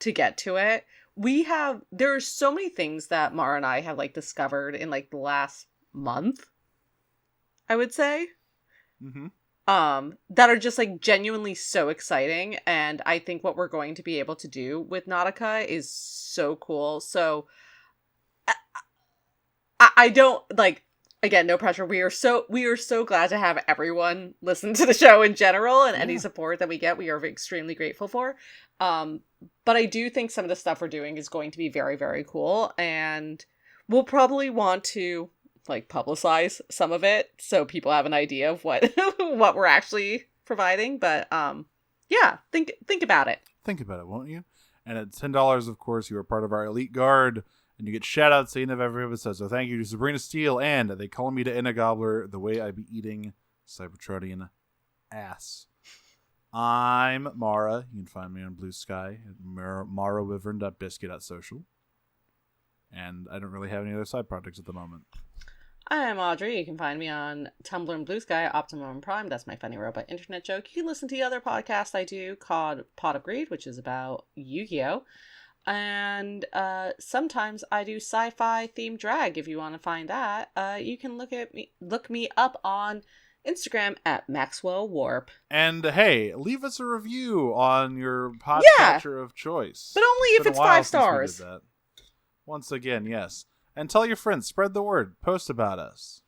to get to it. There are so many things that Mara and I have like discovered in like the last month, I would say. Mm-hmm. That are just like genuinely so exciting, and I think what we're going to be able to do with Nautica is so cool. So I don't like, again, no pressure. We are so glad to have everyone listen to the show in general, and any support that we get, we are extremely grateful for. But I do think some of the stuff we're doing is going to be very, very cool, and we'll probably want to like publicize some of it so people have an idea of what what we're actually providing. But yeah, think about it. Think about it, won't you? And at $10, of course, you are part of our elite guard, and you get shout outs at the end of every episode. So thank you to Sabrina Steele, and they call me to Inna Gobbler the way I be eating Cybertronian ass. I'm Mara. You can find me on Blue Sky at marawivern.biscuit.social. And I don't really have any other side projects at the moment. I'm Audrey. You can find me on Tumblr and Blue Sky, Optimum Prime. That's my funny robot internet joke. You can listen to the other podcast I do called Pot of Greed, which is about Yu-Gi-Oh! And sometimes I do sci-fi themed drag. If you want to find that, you can look me up on Instagram at Maxwell Warp. And hey, leave us a review on your podcatcher of choice. But only if it's 5 stars. Once again, yes. And tell your friends, spread the word, post about us.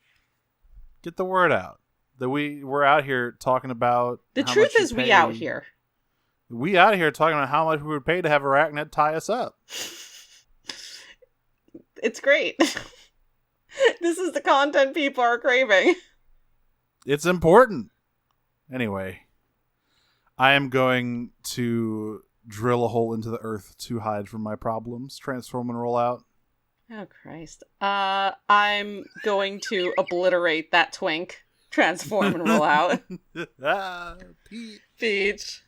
Get the word out that we're out here talking about. The truth is, we out here. We out here talking about how much we would pay to have Arachnid tie us up. It's great. This is the content people are craving. It's important. Anyway, I am going to drill a hole into the earth to hide from my problems. Transform and roll out. Oh, Christ. I'm going to obliterate that twink. Transform and roll out. Peach. Peach.